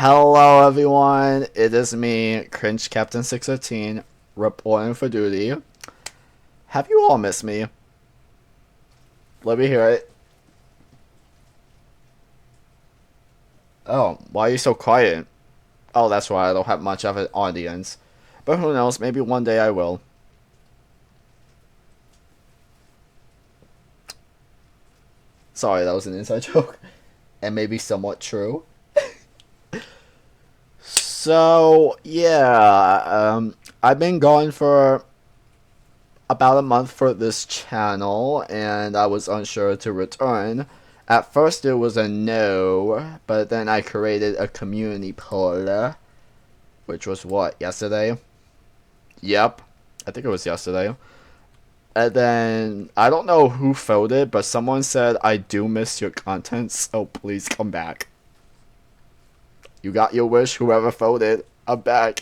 Hello everyone, it is me, Cringe Captain 615, reporting for duty. Have you all missed me? Let me hear it. Oh, why are you so quiet? Oh, that's why I don't have much of an audience. But who knows, maybe one day I will. Sorry, that was an inside joke. And maybe somewhat true. So, yeah, I've been going for about a month for this channel, and I was unsure to return. At first it was a no, but then I created a community poll, which was what, yesterday? Yep, I think it was yesterday. And then, I don't know who voted, but someone said, I do miss your content, so please come back. You got your wish, whoever voted. I'm back.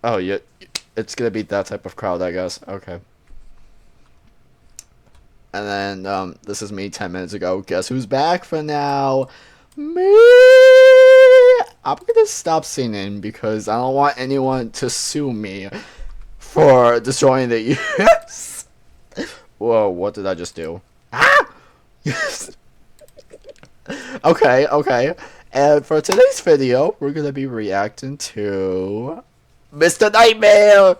Oh, yeah, it's gonna be that type of crowd, I guess. Okay. And then, this is me 10 minutes ago. Guess who's back for now? Me! I'm gonna stop singing because I don't want anyone to sue me for destroying the years. Whoa, what did I just do? Ah! Yes. Okay. And for today's video, we're gonna be reacting to Mr. Nightmare!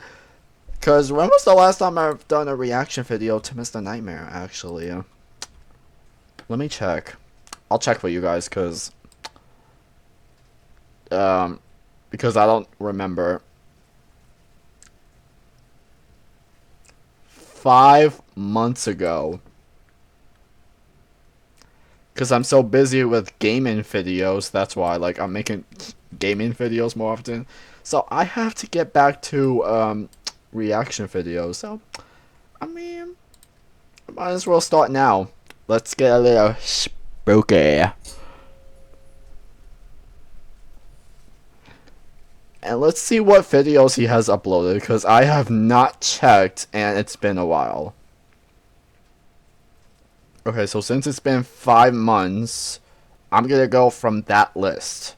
Because when was the last time I've done a reaction video to Mr. Nightmare, actually? Let me check. I'll check for you guys, because I don't remember. 5 months ago. Because I'm so busy with gaming videos, that's why, like, I'm making gaming videos more often. So I have to get back to, reaction videos. So, I mean, I might as well start now. Let's get a little spooky. And let's see what videos he has uploaded, because I have not checked, and it's been a while. Okay, so since it's been 5 months, I'm gonna go from that list.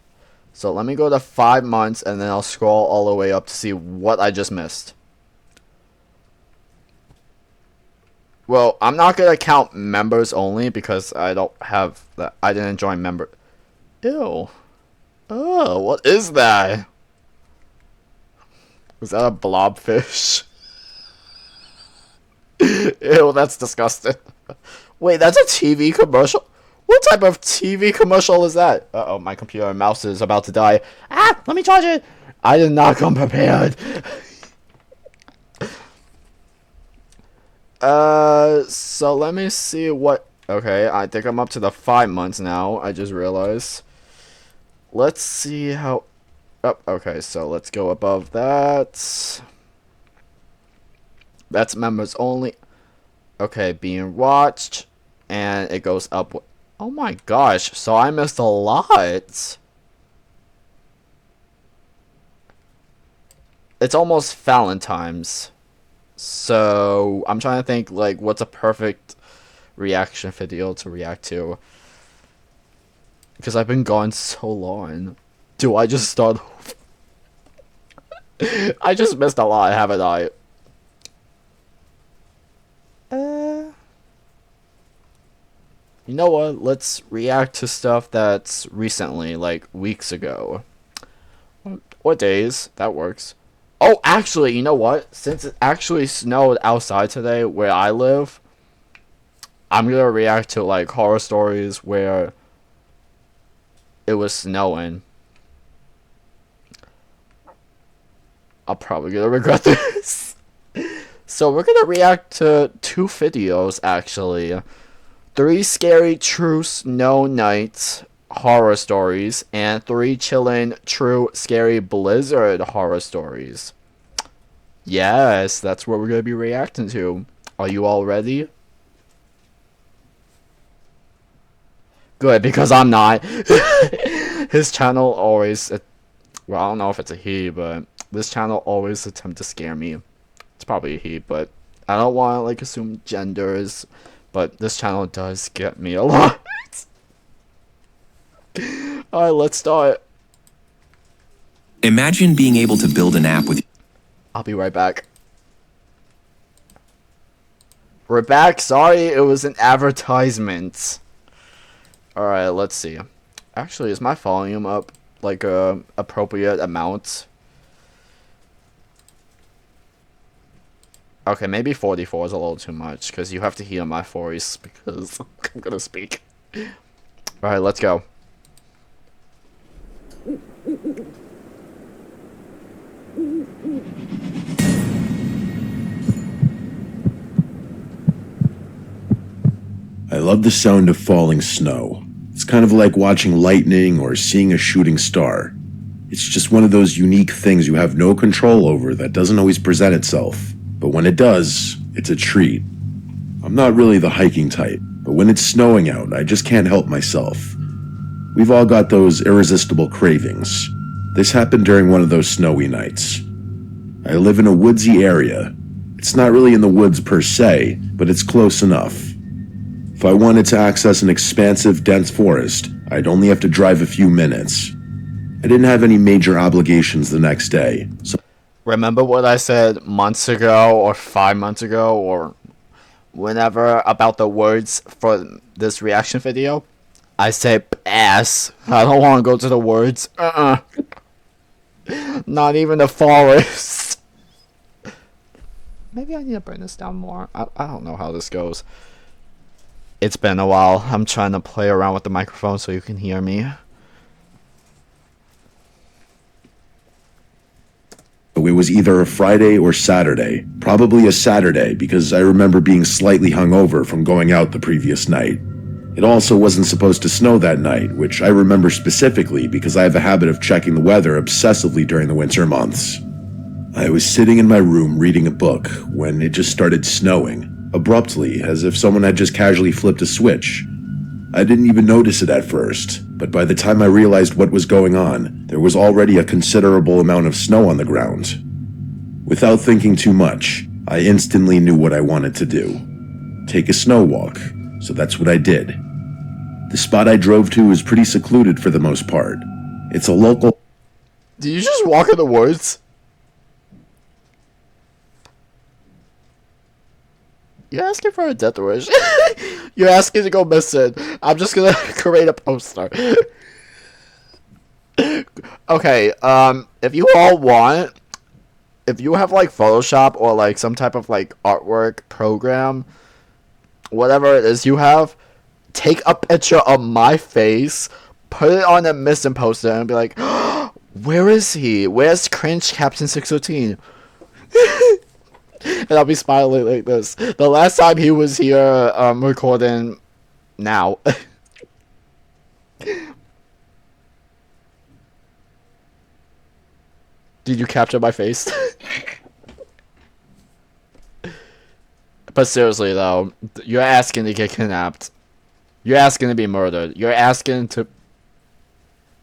So let me go to 5 months, and then I'll scroll all the way up to see what I just missed. Well, I'm not gonna count members only because I don't have that. I didn't join member. Ew. Oh, what is that? Was that a blobfish? Ew, that's disgusting. Wait, that's a TV commercial? What type of TV commercial is that? Uh-oh, my computer and mouse is about to die. Ah, let me charge it. I did not come prepared. So let me see what... Okay, I think I'm up to the 5 months now. I just realized. Let's see how... Oh, okay, so let's go above that. That's members only. Okay, being watched. And it goes up. Oh my gosh, so I missed a lot. It's almost Valentine's. So I'm trying to think, like, what's a perfect reaction video to react to. Because I've been gone so long. Do I just start? I just missed a lot, haven't I? You know what? Let's react to stuff that's recently, like weeks ago. Or days. That works. Oh, actually, you know what? Since it actually snowed outside today where I live, I'm gonna react to like horror stories where it was snowing. I'll probably gonna regret this. So we're gonna react to 2 videos actually. 3 scary true snow nights horror stories and 3 chilling true scary blizzard horror stories. Yes, that's what we're gonna be reacting to. Are you all ready? Good, because I'm not. His channel always, well, I don't know if it's a he, but this channel always attempt to scare me. It's probably a he, but I don't want to like assume genders. but this channel does get me a lot. Alright, let's start. Imagine being able to build an app with... I'll be right back. We're back. Sorry, it was an advertisement. Alright, let's see. Actually, is my volume up like a appropriate amount? Okay, maybe 44 is a little too much because you have to hear my voice because I'm gonna speak. Alright, let's go. I love the sound of falling snow. It's kind of like watching lightning or seeing a shooting star. It's just one of those unique things you have no control over that doesn't always present itself. But when it does, it's a treat. I'm not really the hiking type, but when it's snowing out, I just can't help myself. We've all got those irresistible cravings. This happened during one of those snowy nights. I live in a woodsy area. It's not really in the woods per se, but it's close enough. If I wanted to access an expansive, dense forest, I'd only have to drive a few minutes. I didn't have any major obligations the next day, so... Remember what I said months ago or 5 months ago or whenever about the words for this reaction video? I say pass. I don't want to go to the words. Not even the forest. Maybe I need to bring this down more. I don't know how this goes. It's been a while. I'm trying to play around with the microphone so you can hear me. It was either a Friday or Saturday. Probably a Saturday because I remember being slightly hungover from going out the previous night. It also wasn't supposed to snow that night, which I remember specifically because I have a habit of checking the weather obsessively during the winter months. I was sitting in my room reading a book when it just started snowing, abruptly, as if someone had just casually flipped a switch. I didn't even notice it at first, but by the time I realized what was going on, there was already a considerable amount of snow on the ground. Without thinking too much, I instantly knew what I wanted to do. Take a snow walk, so that's what I did. The spot I drove to is pretty secluded for the most part. It's a local... Did you just walk in the woods? You're asking for a death wish. You're asking to go missing. I'm just gonna create a poster. Okay, if you all want, if you have like Photoshop or like some type of like artwork program, whatever it is you have, take a picture of my face, put it on a missing poster, and be like, where is he? Where's Cringe Captain 613? And I'll be smiling like this. The last time he was here, recording now. Did you capture my face? But seriously though, you're asking to get kidnapped. You're asking to be murdered. You're asking to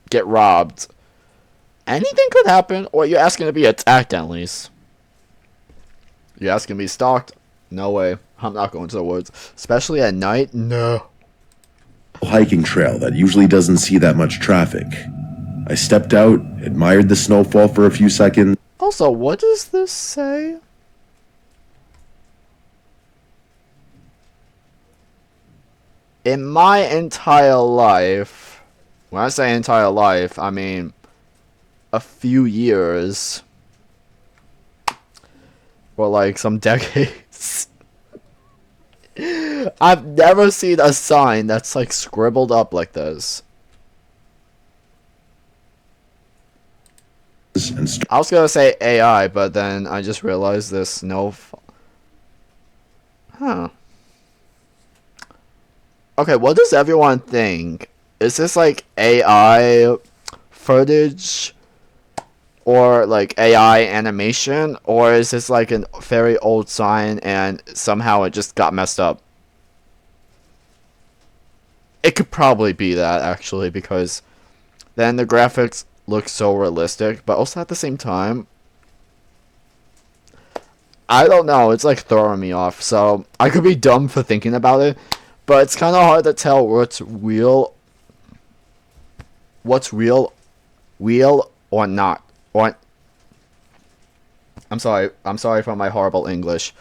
get robbed. Anything could happen, or you're asking to be attacked at least. You're asking to be stalked? No way. I'm not going to the woods. Especially at night? No. hiking trail that usually doesn't see that much traffic. I stepped out, admired the snowfall for a few seconds. Also, what does this say? In my entire life, when I say entire life, I mean a few years. Or like some decades. I've never seen a sign that's like scribbled up like this. I was gonna say AI, but then I just realized this Huh. Okay, what does everyone think? Is this like AI footage? Or like AI animation? Or is this like a very old sign and somehow it just got messed up? It could probably be that actually, because then the graphics look so realistic, but also at the same time, I don't know. It's like throwing me off. So I could be dumb for thinking about it, but it's kind of hard to tell what's real or not. Or I'm sorry for my horrible English.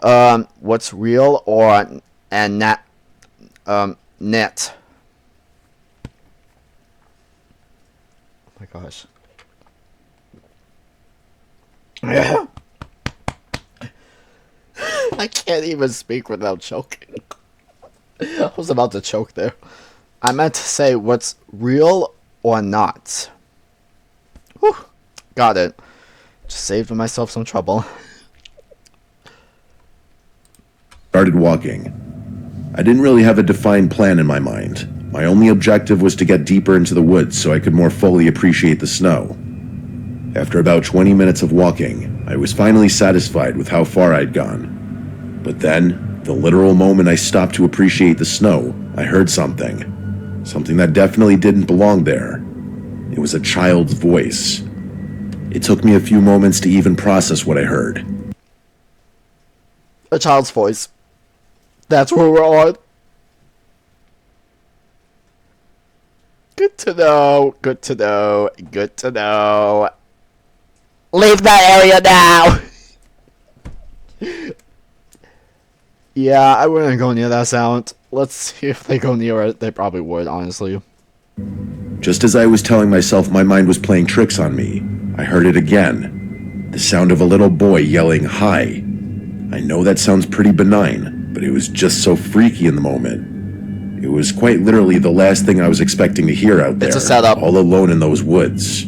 What's real or and not net. Oh my gosh. I can't even speak without choking. I was about to choke there. I meant to say what's real or not. Whew. Got it. Just saved myself some trouble. Started walking. I didn't really have a defined plan in my mind. My only objective was to get deeper into the woods so I could more fully appreciate the snow. After about 20 minutes of walking, I was finally satisfied with how far I'd gone. But then, the literal moment I stopped to appreciate the snow, I heard something. Something that definitely didn't belong there. It was a child's voice. It took me a few moments to even process what I heard. A child's voice. That's where we're on. Good to know. Good to know. Good to know. Leave that area now. Yeah, I wouldn't go near that sound. Let's see if they go near it. They probably would, honestly. Just as I was telling myself my mind was playing tricks on me, I heard it again. The sound of a little boy yelling, "Hi." I know that sounds pretty benign, but it was just so freaky in the moment. It was quite literally the last thing I was expecting to hear out there, It's a setup. all alone in those woods.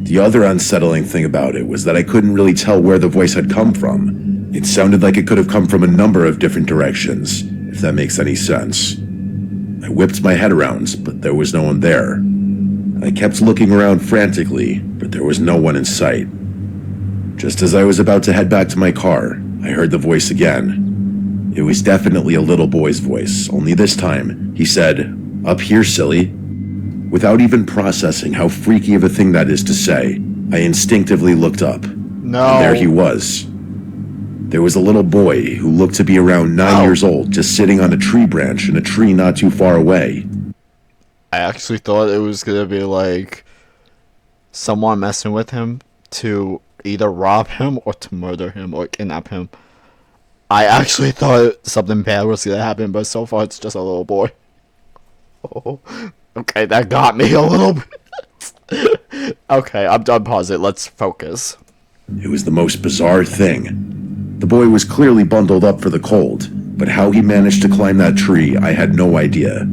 The other unsettling thing about it was that I couldn't really tell where the voice had come from. It sounded like it could have come from a number of different directions, if that makes any sense. I whipped my head around, but there was no one there. I kept looking around frantically, but there was no one in sight. Just as I was about to head back to my car, I heard the voice again. It was definitely a little boy's voice, only this time, he said, "Up here, silly." Without even processing how freaky of a thing that is to say, I instinctively looked up. No. And there he was. There was a little boy who looked to be around 9 years old, just sitting on a tree branch in a tree not too far away. I actually thought it was gonna be like someone messing with him to either rob him or to murder him or kidnap him. I actually thought something bad was gonna happen, but so far it's just a little boy. Oh, okay, that got me a little bit. Okay, I'm done pausing. Let's focus. It was the most bizarre thing. The boy was clearly bundled up for the cold, but how he managed to climb that tree, I had no idea.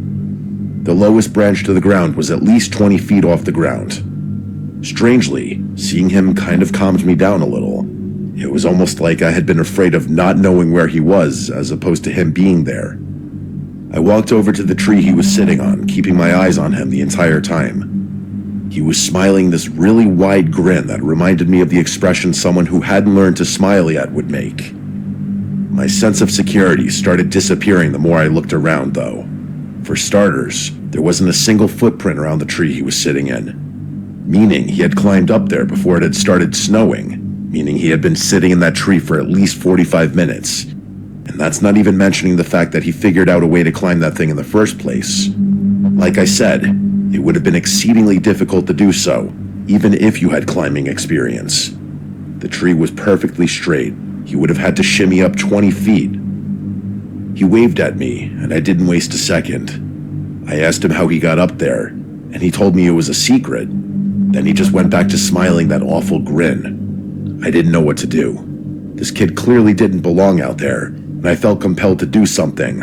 The lowest branch to the ground was at least 20 feet off the ground. Strangely, seeing him kind of calmed me down a little. It was almost like I had been afraid of not knowing where he was, as opposed to him being there. I walked over to the tree he was sitting on, keeping my eyes on him the entire time. He was smiling this really wide grin that reminded me of the expression someone who hadn't learned to smile yet would make. My sense of security started disappearing the more I looked around, though. For starters, there wasn't a single footprint around the tree he was sitting in, meaning he had climbed up there before it had started snowing, meaning he had been sitting in that tree for at least 45 minutes. And that's not even mentioning the fact that he figured out a way to climb that thing in the first place. Like I said, it would have been exceedingly difficult to do so, even if you had climbing experience. The tree was perfectly straight. He would have had to shimmy up 20 feet. He waved at me, and I didn't waste a second. I asked him how he got up there, and he told me it was a secret. Then he just went back to smiling that awful grin. I didn't know what to do. This kid clearly didn't belong out there, and I felt compelled to do something.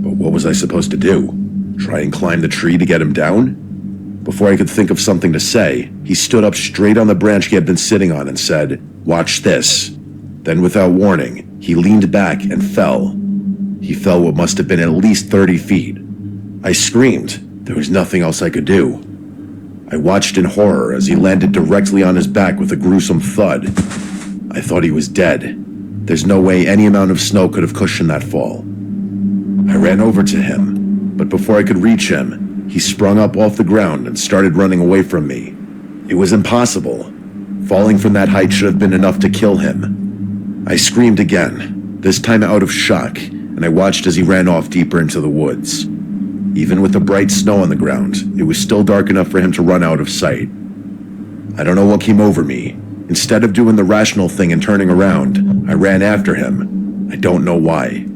But what was I supposed to do? Try and climb the tree to get him down? Before I could think of something to say, he stood up straight on the branch he had been sitting on and said, "Watch this." Then without warning, he leaned back and fell. He fell what must have been at least 30 feet. I screamed. There was nothing else I could do. I watched in horror as he landed directly on his back with a gruesome thud. I thought he was dead. There's no way any amount of snow could have cushioned that fall. I ran over to him, but before I could reach him, he sprung up off the ground and started running away from me. It was impossible. Falling from that height should have been enough to kill him. I screamed again, this time out of shock, and I watched as he ran off deeper into the woods. Even with the bright snow on the ground, it was still dark enough for him to run out of sight. I don't know what came over me. Instead of doing the rational thing and turning around, I ran after him. I don't know why.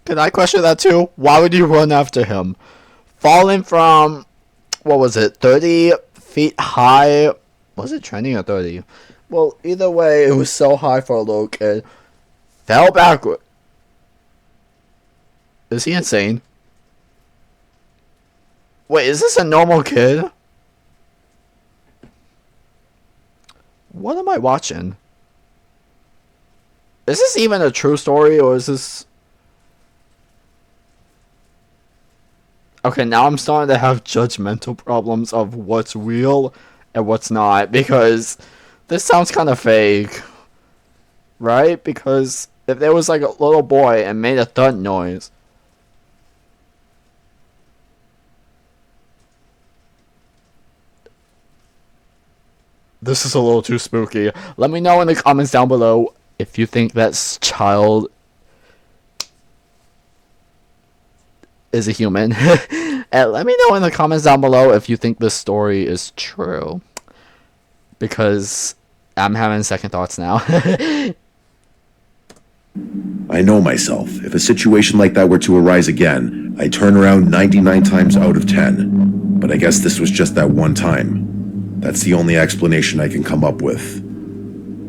Can I question that too? Why would you run after him? Falling from, what was it, 30 feet high? Was it trending at 30? Well, either way, it was so high for a little kid. Fell backward. Is he insane? Wait, is this a normal kid? What am I watching? Is this even a true story, or is this... Okay, now I'm starting to have judgmental problems of what's real and what's not, because this sounds kind of fake. Right? Because if there was like a little boy and made a thud noise... This is a little too spooky. Let me know in the comments down below if you think that child is a human. And let me know in the comments down below if you think this story is true. Because I'm having second thoughts now. I know myself. If a situation like that were to arise again, I'd turn around 99 times out of 10. But I guess this was just that one time. That's the only explanation I can come up with.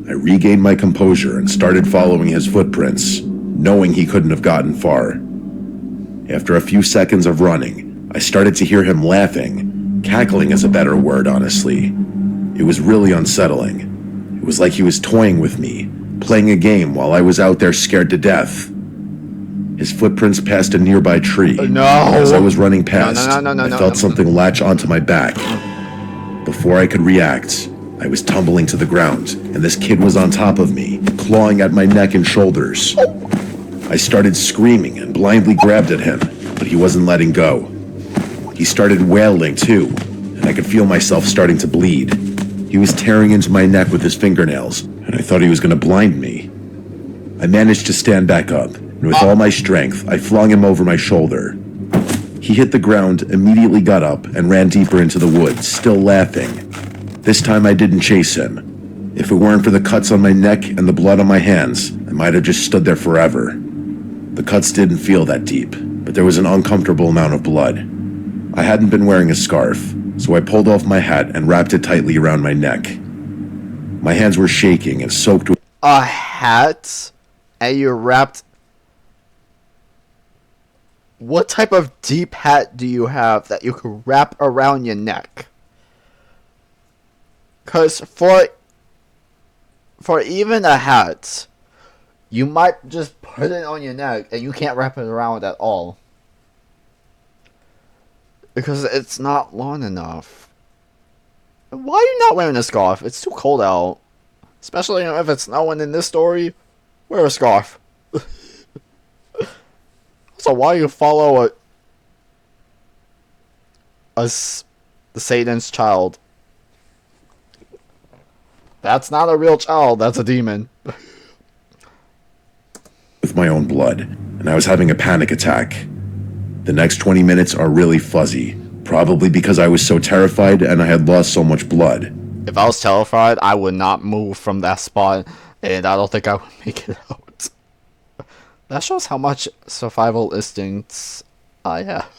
I regained my composure and started following his footprints, knowing he couldn't have gotten far. After a few seconds of running, I started to hear him laughing. Cackling is a better word, honestly. It was really unsettling. It was like he was toying with me, playing a game while I was out there scared to death. His footprints passed a nearby tree. No! As I was running past, No, I felt something latch onto my back. Before I could react, I was tumbling to the ground, and this kid was on top of me, clawing at my neck and shoulders. I started screaming and blindly grabbed at him, but he wasn't letting go. He started wailing too, and I could feel myself starting to bleed. He was tearing into my neck with his fingernails, and I thought he was going to blind me. I managed to stand back up, and with all my strength, I flung him over my shoulder. He hit the ground, immediately got up, and ran deeper into the woods, still laughing. This time I didn't chase him. If it weren't for the cuts on my neck and the blood on my hands, I might have just stood there forever. The cuts didn't feel that deep, but there was an uncomfortable amount of blood. I hadn't been wearing a scarf, so I pulled off my hat and wrapped it tightly around my neck. My hands were shaking and soaked with... A hat? And you wrapped... What type of deep hat do you have that you could wrap around your neck? Because for even a hat, you might just put it on your neck and you can't wrap it around at all. Because it's not long enough. Why are you not wearing a scarf? It's too cold out. Especially if it's snowing in this story. Wear a scarf. So why you follow the Satan's child? That's not a real child, that's a demon. with my own blood, and I was having a panic attack. The next 20 minutes are really fuzzy, probably because I was so terrified and I had lost so much blood. If I was terrified, I would not move from that spot, and I don't think I would make it out. That shows how much survival instincts I have.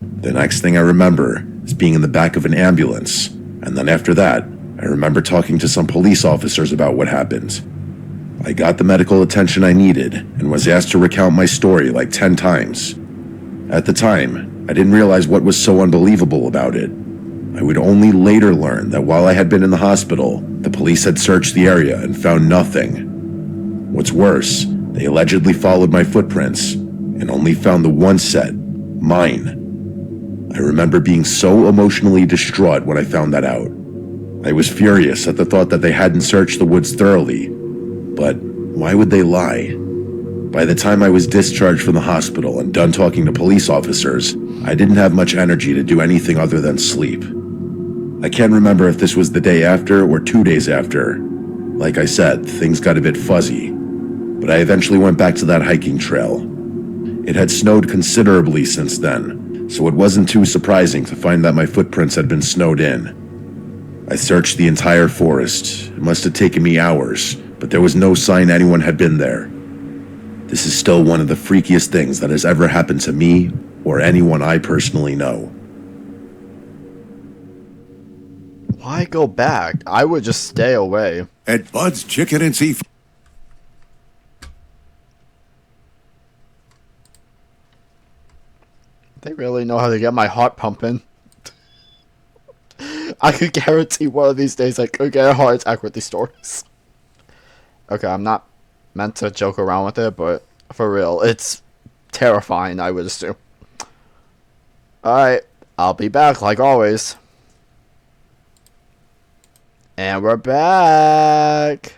The next thing I remember is being in the back of an ambulance, and then after that, I remember talking to some police officers about what happened. I got the medical attention I needed and was asked to recount my story like 10 times. At the time, I didn't realize what was so unbelievable about it. I would only later learn that while I had been in the hospital, the police had searched the area and found nothing. What's worse, they allegedly followed my footprints and only found the one set, mine. I remember being so emotionally distraught when I found that out. I was furious at the thought that they hadn't searched the woods thoroughly, but why would they lie? By the time I was discharged from the hospital and done talking to police officers, I didn't have much energy to do anything other than sleep. I can't remember if this was the day after or 2 days after, Like I said, things got a bit fuzzy, but I eventually went back to that hiking trail. It had snowed considerably since then, so it wasn't too surprising to find that my footprints had been snowed in. I searched the entire forest. It must have taken me hours, but there was no sign anyone had been there. This is still one of the freakiest things that has ever happened to me or anyone I personally know. Why go back? I would just stay away. At Bud's Chicken and Seafood. They really know how to get my heart pumping. I could guarantee one of these days I could get a heart attack with these stories. Okay, I'm not meant to joke around with it, but for real, it's terrifying, I would assume. Alright, I'll be back like always. And we're back.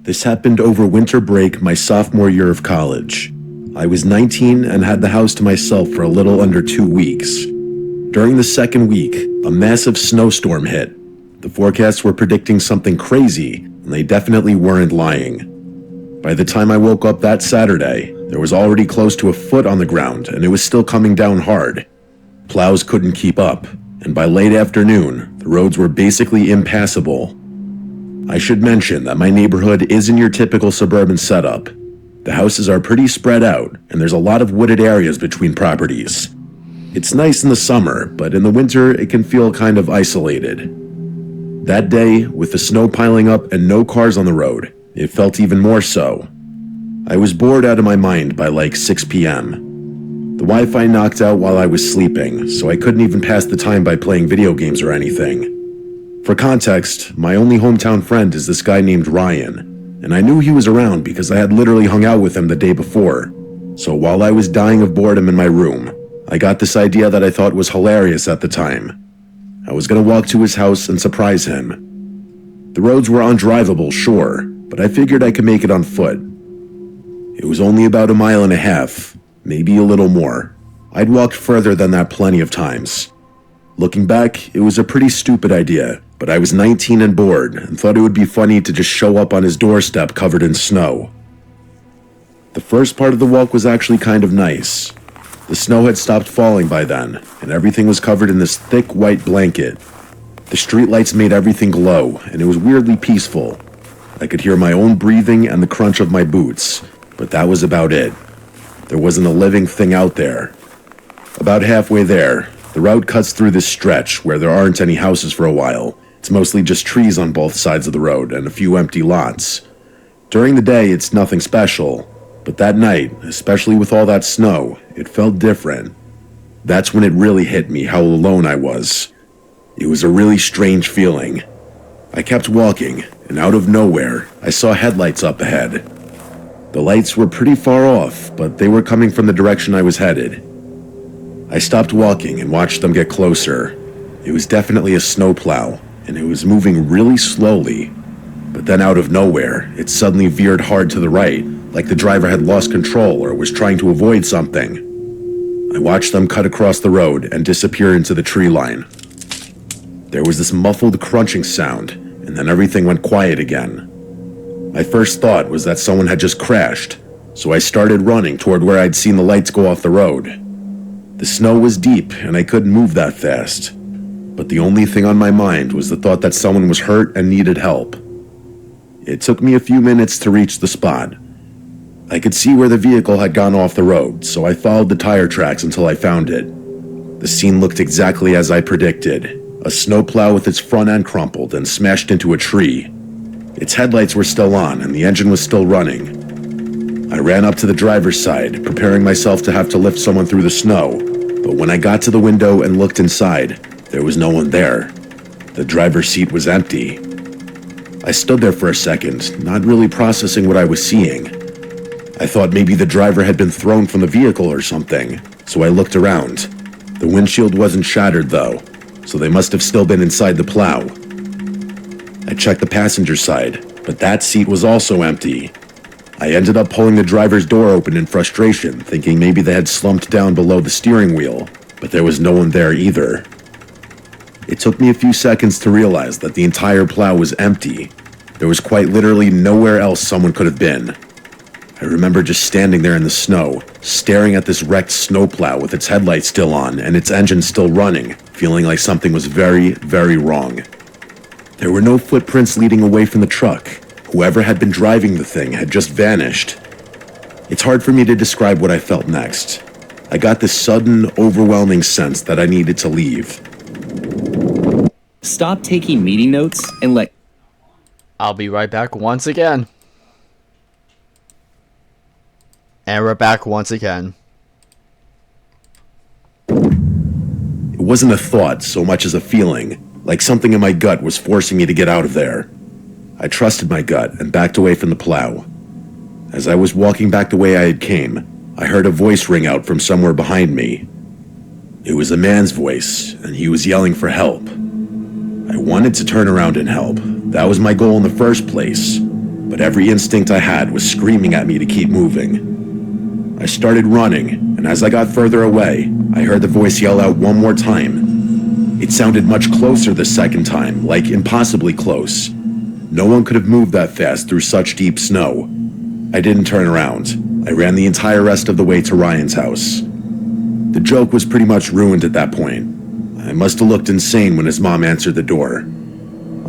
This happened over winter break my sophomore year of college. I was 19 and had the house to myself for a little under 2 weeks. During the second week, a massive snowstorm hit. The forecasts were predicting something crazy, and they definitely weren't lying. By the time I woke up that Saturday, there was already close to a foot on the ground, and it was still coming down hard. Plows couldn't keep up, and by late afternoon, the roads were basically impassable. I should mention that my neighborhood isn't your typical suburban setup. The houses are pretty spread out, and there's a lot of wooded areas between properties. It's nice in the summer, but in the winter it can feel kind of isolated. That day, with the snow piling up and no cars on the road, it felt even more so. I was bored out of my mind by like 6 p.m. The Wi-Fi knocked out while I was sleeping, so I couldn't even pass the time by playing video games or anything. For context, my only hometown friend is this guy named Ryan, and I knew he was around because I had literally hung out with him the day before. So while I was dying of boredom in my room, I got this idea that I thought was hilarious at the time. I was gonna walk to his house and surprise him. The roads were undrivable, sure, but I figured I could make it on foot. It was only about 1.5 miles, maybe a little more. I'd walked further than that plenty of times. Looking back, it was a pretty stupid idea, but I was 19 and bored and thought it would be funny to just show up on his doorstep covered in snow. The first part of the walk was actually kind of nice. The snow had stopped falling by then, and everything was covered in this thick white blanket. The streetlights made everything glow, and it was weirdly peaceful. I could hear my own breathing and the crunch of my boots, but that was about it. There wasn't a living thing out there. About halfway there, the route cuts through this stretch where there aren't any houses for a while. It's mostly just trees on both sides of the road and a few empty lots. During the day, it's nothing special, but that night, especially with all that snow, it felt different. That's when it really hit me how alone I was. It was a really strange feeling. I kept walking, and out of nowhere, I saw headlights up ahead. The lights were pretty far off, but they were coming from the direction I was headed. I stopped walking and watched them get closer. It was definitely a snowplow, and it was moving really slowly. But then out of nowhere, it suddenly veered hard to the right, like the driver had lost control or was trying to avoid something. I watched them cut across the road and disappear into the tree line. There was this muffled crunching sound, and then everything went quiet again. My first thought was that someone had just crashed, so I started running toward where I'd seen the lights go off the road. The snow was deep, and I couldn't move that fast. But the only thing on my mind was the thought that someone was hurt and needed help. It took me a few minutes to reach the spot. I could see where the vehicle had gone off the road, so I followed the tire tracks until I found it. The scene looked exactly as I predicted. A snowplow with its front end crumpled and smashed into a tree. Its headlights were still on, and the engine was still running. I ran up to the driver's side, preparing myself to have to lift someone through the snow, but when I got to the window and looked inside, there was no one there. The driver's seat was empty. I stood there for a second, not really processing what I was seeing. I thought maybe the driver had been thrown from the vehicle or something, so I looked around. The windshield wasn't shattered though, so they must have still been inside the plow. I checked the passenger side, but that seat was also empty. I ended up pulling the driver's door open in frustration, thinking maybe they had slumped down below the steering wheel, but there was no one there either. It took me a few seconds to realize that the entire plow was empty. There was quite literally nowhere else someone could have been. I remember just standing there in the snow, staring at this wrecked snowplow with its headlights still on and its engine still running, feeling like something was very, very wrong. There were no footprints leading away from the truck. Whoever had been driving the thing had just vanished. It's hard for me to describe what I felt next. I got this sudden, overwhelming sense that I needed to leave. Stop taking meeting notes and let... I'll be right back once again. And we're back once again. It wasn't a thought so much as a feeling, like something in my gut was forcing me to get out of there. I trusted my gut and backed away from the plow. As I was walking back the way I had came, I heard a voice ring out from somewhere behind me. It was a man's voice, and he was yelling for help. I wanted to turn around and help. That was my goal in the first place, but every instinct I had was screaming at me to keep moving. I started running, and as I got further away, I heard the voice yell out one more time. It sounded much closer the second time, like impossibly close. No one could have moved that fast through such deep snow. I didn't turn around. I ran the entire rest of the way to Ryan's house. The joke was pretty much ruined at that point. I must have looked insane when his mom answered the door.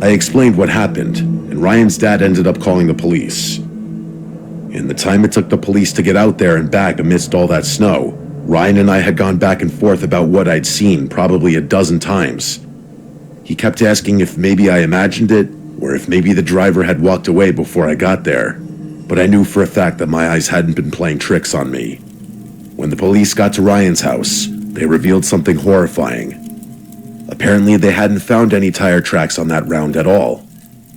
I explained what happened, and Ryan's dad ended up calling the police. In the time it took the police to get out there and back amidst all that snow, Ryan and I had gone back and forth about what I'd seen probably a dozen times. He kept asking if maybe I imagined it, or if maybe the driver had walked away before I got there, but I knew for a fact that my eyes hadn't been playing tricks on me. When the police got to Ryan's house, they revealed something horrifying. Apparently they hadn't found any tire tracks on that round at all.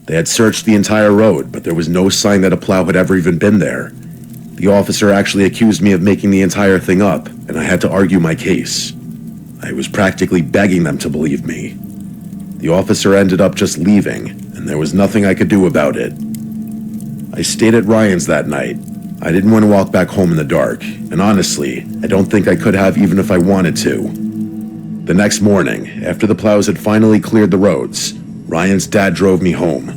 They had searched the entire road, but there was no sign that a plow had ever even been there. The officer actually accused me of making the entire thing up, and I had to argue my case. I was practically begging them to believe me. The officer ended up just leaving, and there was nothing I could do about it. I stayed at Ryan's that night. I didn't want to walk back home in the dark, and honestly, I don't think I could have even if I wanted to. The next morning, after the plows had finally cleared the roads, Ryan's dad drove me home.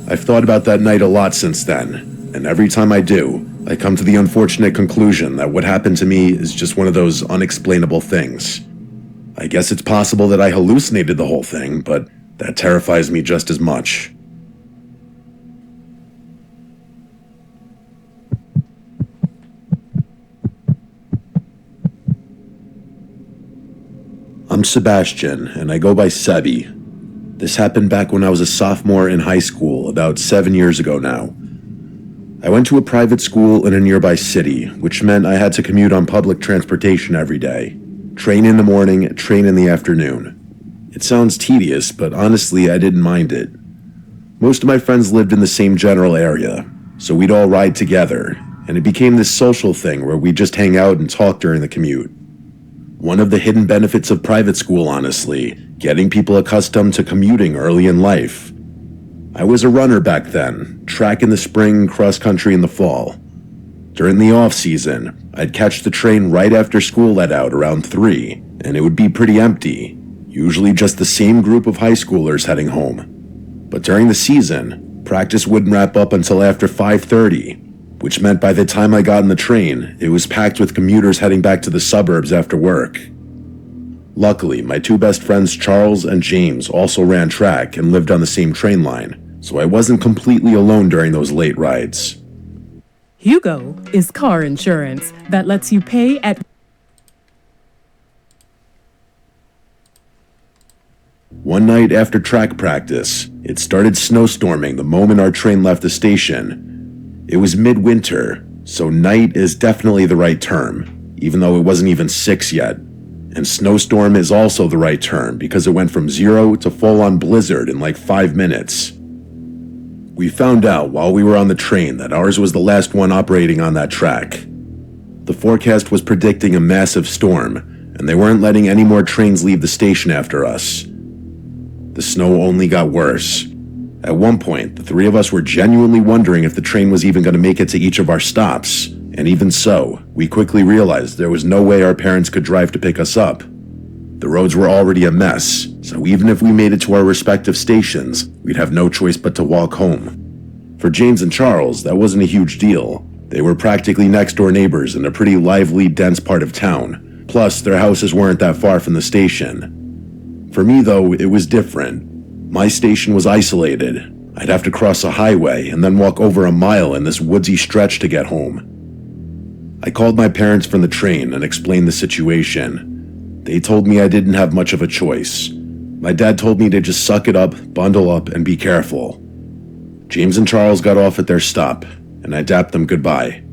I've thought about that night a lot since then, and every time I do, I come to the unfortunate conclusion that what happened to me is just one of those unexplainable things. I guess it's possible that I hallucinated the whole thing, but that terrifies me just as much. I'm Sebastian, and I go by Sebi. This happened back when I was a sophomore in high school, about 7 years ago now. I went to a private school in a nearby city, which meant I had to commute on public transportation every day. Train in the morning, train in the afternoon. It sounds tedious, but honestly, I didn't mind it. Most of my friends lived in the same general area, so we'd all ride together, and it became this social thing where we'd just hang out and talk during the commute. One of the hidden benefits of private school, honestly, getting people accustomed to commuting early in life. I was a runner back then, track in the spring, cross country in the fall. During the off-season, I'd catch the train right after school let out around 3, and it would be pretty empty, usually just the same group of high schoolers heading home. But during the season, practice wouldn't wrap up until after 5:30, which meant by the time I got on the train, it was packed with commuters heading back to the suburbs after work. Luckily, my two best friends Charles and James also ran track and lived on the same train line, so I wasn't completely alone during those late rides. Hugo is car insurance that lets you pay at... One night after track practice, it started snowstorming the moment our train left the station. It was midwinter, so night is definitely the right term, even though it wasn't even 6 yet. And snowstorm is also the right term because it went from 0 to full-on blizzard in like 5 minutes. We found out while we were on the train that ours was the last one operating on that track. The forecast was predicting a massive storm, and they weren't letting any more trains leave the station after us. The snow only got worse. At one point, the three of us were genuinely wondering if the train was even going to make it to each of our stops, and even so, we quickly realized there was no way our parents could drive to pick us up. The roads were already a mess, so even if we made it to our respective stations, we'd have no choice but to walk home. For James and Charles, that wasn't a huge deal. They were practically next-door neighbors in a pretty lively, dense part of town. Plus, their houses weren't that far from the station. For me, though, it was different. My station was isolated. I'd have to cross a highway and then walk over a mile in this woodsy stretch to get home. I called my parents from the train and explained the situation. They told me I didn't have much of a choice. My dad told me to just suck it up, bundle up, and be careful. James and Charles got off at their stop, and I dapped them goodbye.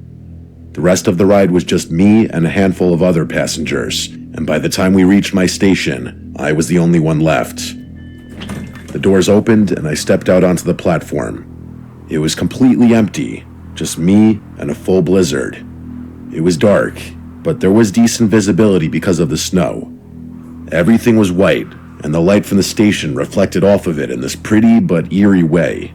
The rest of the ride was just me and a handful of other passengers, and by the time we reached my station, I was the only one left. The doors opened and I stepped out onto the platform. It was completely empty, just me and a full blizzard. It was dark, but there was decent visibility because of the snow. Everything was white, and the light from the station reflected off of it in this pretty but eerie way.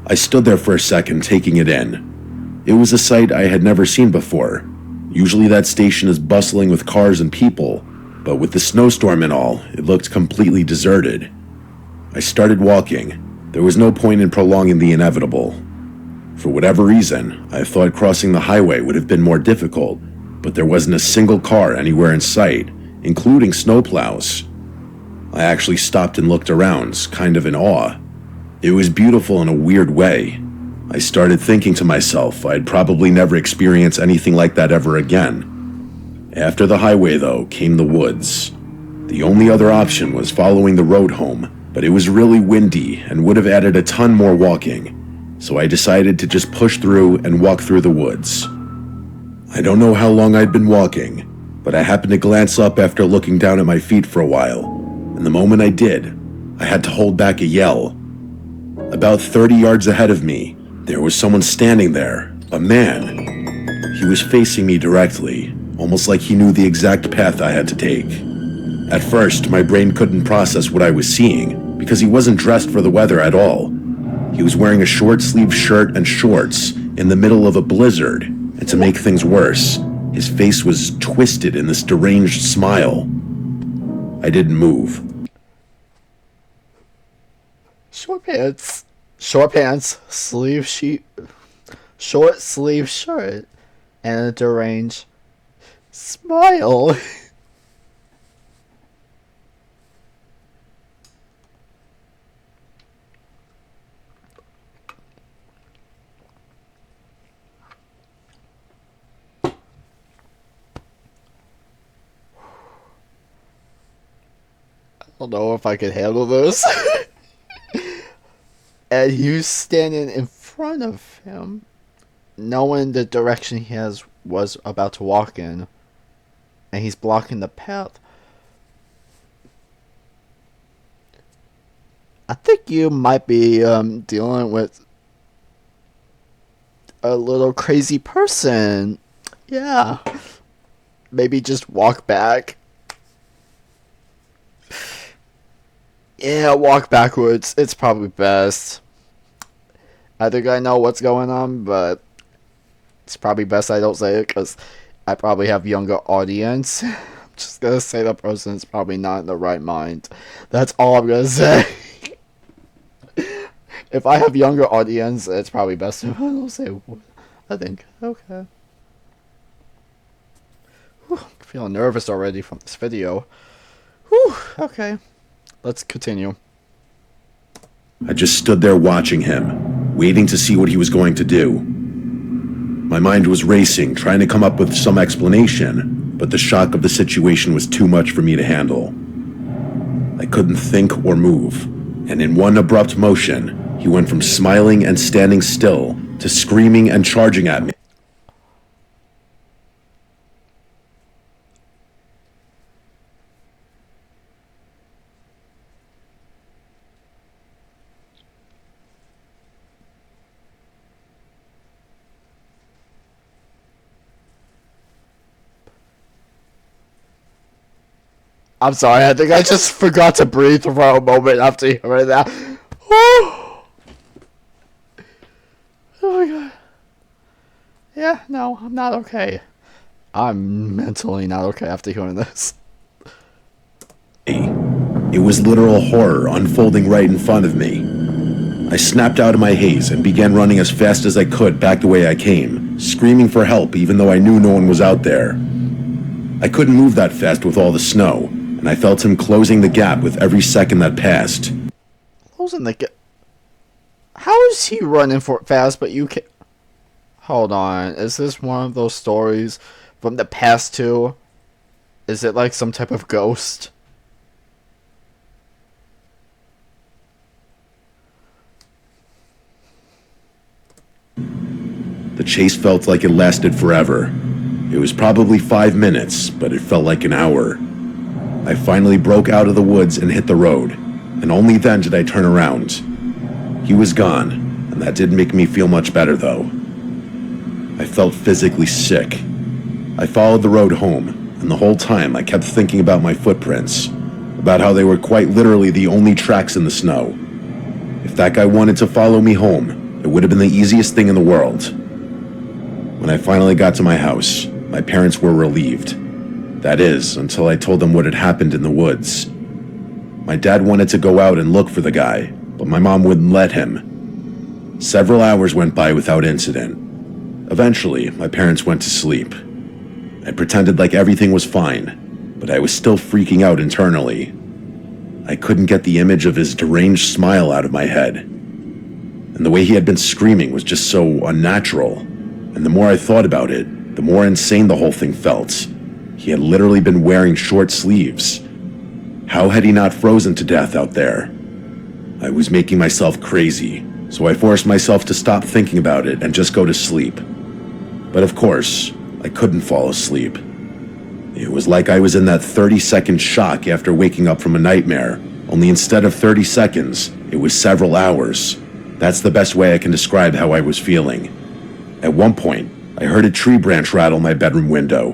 I stood there for a second, taking it in. It was a sight I had never seen before. Usually that station is bustling with cars and people, but with the snowstorm and all, it looked completely deserted. I started walking. There was no point in prolonging the inevitable. For whatever reason, I thought crossing the highway would have been more difficult, but there wasn't a single car anywhere in sight, including snowplows. I actually stopped and looked around, kind of in awe. It was beautiful in a weird way. I started thinking to myself I'd probably never experience anything like that ever again. After the highway, though, came the woods. The only other option was following the road home, but it was really windy and would have added a ton more walking, so I decided to just push through and walk through the woods. I don't know how long I'd been walking, but I happened to glance up after looking down at my feet for a while, and the moment I did, I had to hold back a yell. About 30 yards ahead of me, there was someone standing there, a man. He was facing me directly, almost like he knew the exact path I had to take. At first, my brain couldn't process what I was seeing, because he wasn't dressed for the weather at all. He was wearing a short-sleeved shirt and shorts in the middle of a blizzard, and to make things worse, his face was twisted in this deranged smile. I didn't move. Short pants, short sleeve shirt, and a deranged smile. I don't know if I can handle this. And he was standing in front of him, knowing the direction he was about to walk in, and he's blocking the path. I think you might be dealing with a little crazy person. Yeah. Maybe just walk back. Yeah, walk backwards. It's probably best. I think I know what's going on, but it's probably best I don't say it because I probably have younger audience. I'm just gonna say the person's probably not in the right mind. That's all I'm gonna say. If I have younger audience, it's probably best if I don't say what I think. Okay. Whew, I'm feeling nervous already from this video. Whew, okay. Let's continue. I just stood there watching him, waiting to see what he was going to do. My mind was racing, trying to come up with some explanation, but the shock of the situation was too much for me to handle. I couldn't think or move, and in one abrupt motion, he went from smiling and standing still to screaming and charging at me. I'm sorry, I think I just forgot to breathe for a moment after hearing that. Oh my god. Yeah, no, I'm not okay. I'm mentally not okay after hearing this. It was literal horror unfolding right in front of me. I snapped out of my haze and began running as fast as I could back the way I came, screaming for help even though I knew no one was out there. I couldn't move that fast with all the snow, and I felt him closing the gap with every second that passed. Closing the gap? How is he running for fast, but you can't? Hold on, is this one of those stories from the past too? Is it like some type of ghost? The chase felt like it lasted forever. It was probably 5 minutes, but it felt like an hour. I finally broke out of the woods and hit the road, and only then did I turn around. He was gone, and that didn't make me feel much better though. I felt physically sick. I followed the road home, and the whole time I kept thinking about my footprints, about how they were quite literally the only tracks in the snow. If that guy wanted to follow me home, it would have been the easiest thing in the world. When I finally got to my house, my parents were relieved. That is, until I told them what had happened in the woods. My dad wanted to go out and look for the guy, but my mom wouldn't let him. Several hours went by without incident. Eventually, my parents went to sleep. I pretended like everything was fine, but I was still freaking out internally. I couldn't get the image of his deranged smile out of my head. And the way he had been screaming was just so unnatural. And the more I thought about it, the more insane the whole thing felt. He had literally been wearing short sleeves. How had he not frozen to death out there? I was making myself crazy, so I forced myself to stop thinking about it and just go to sleep. But of course, I couldn't fall asleep. It was like I was in that 30-second shock after waking up from a nightmare, only instead of 30 seconds, it was several hours. That's the best way I can describe how I was feeling. At one point, I heard a tree branch rattle my bedroom window,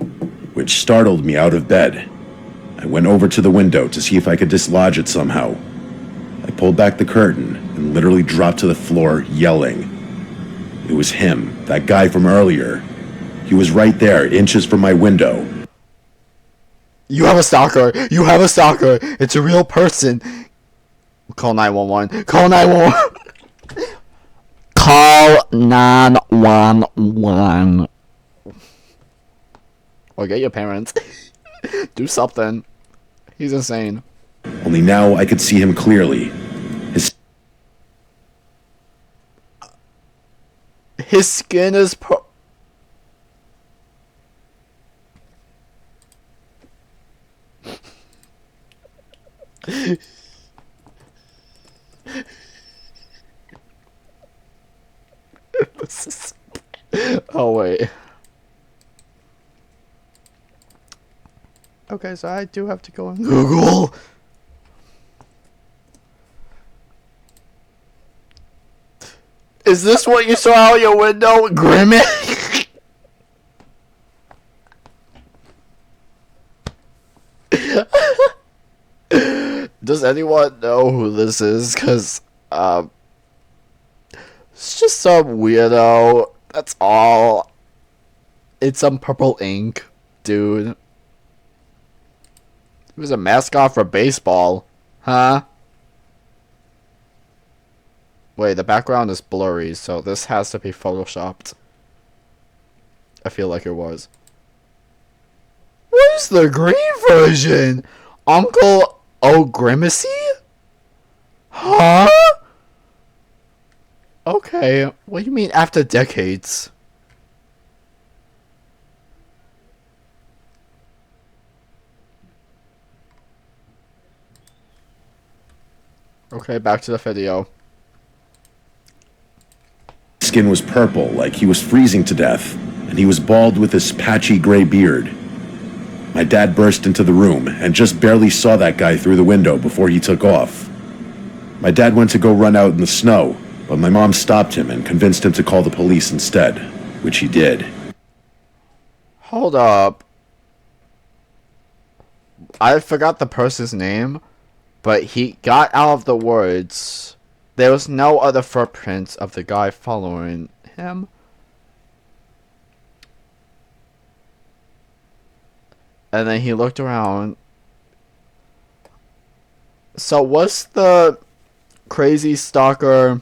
which startled me out of bed. I went over to the window to see if I could dislodge it somehow. I pulled back the curtain and literally dropped to the floor, yelling. It was him, that guy from earlier. He was right there, inches from my window. You have a stalker! You have a stalker! It's a real person! Call 911. Call 911! Call 911. Or get your parents. Do something. He's insane. Only now I could see him clearly. His skin is Oh wait. Okay, so I do have to go on Google. Is this what you saw out your window, Grimmett? Does anyone know who this is? Cause it's just some weirdo. That's all. It's some purple ink, dude. He was a mascot for baseball, huh? Wait, the background is blurry, so this has to be photoshopped. I feel like it was. Where's the green version? Uncle O'Grimacy? Huh? Okay, what do you mean after decades? Okay, back to the video. Skin was purple, like he was freezing to death, and he was bald with this patchy gray beard. My dad burst into the room and just barely saw that guy through the window before he took off. My dad went to go run out in the snow, but my mom stopped him and convinced him to call the police instead, which he did. Hold up. I forgot the person's name, but he got out of the woods. There was no other footprints of the guy following him. And then he looked around. So was the crazy stalker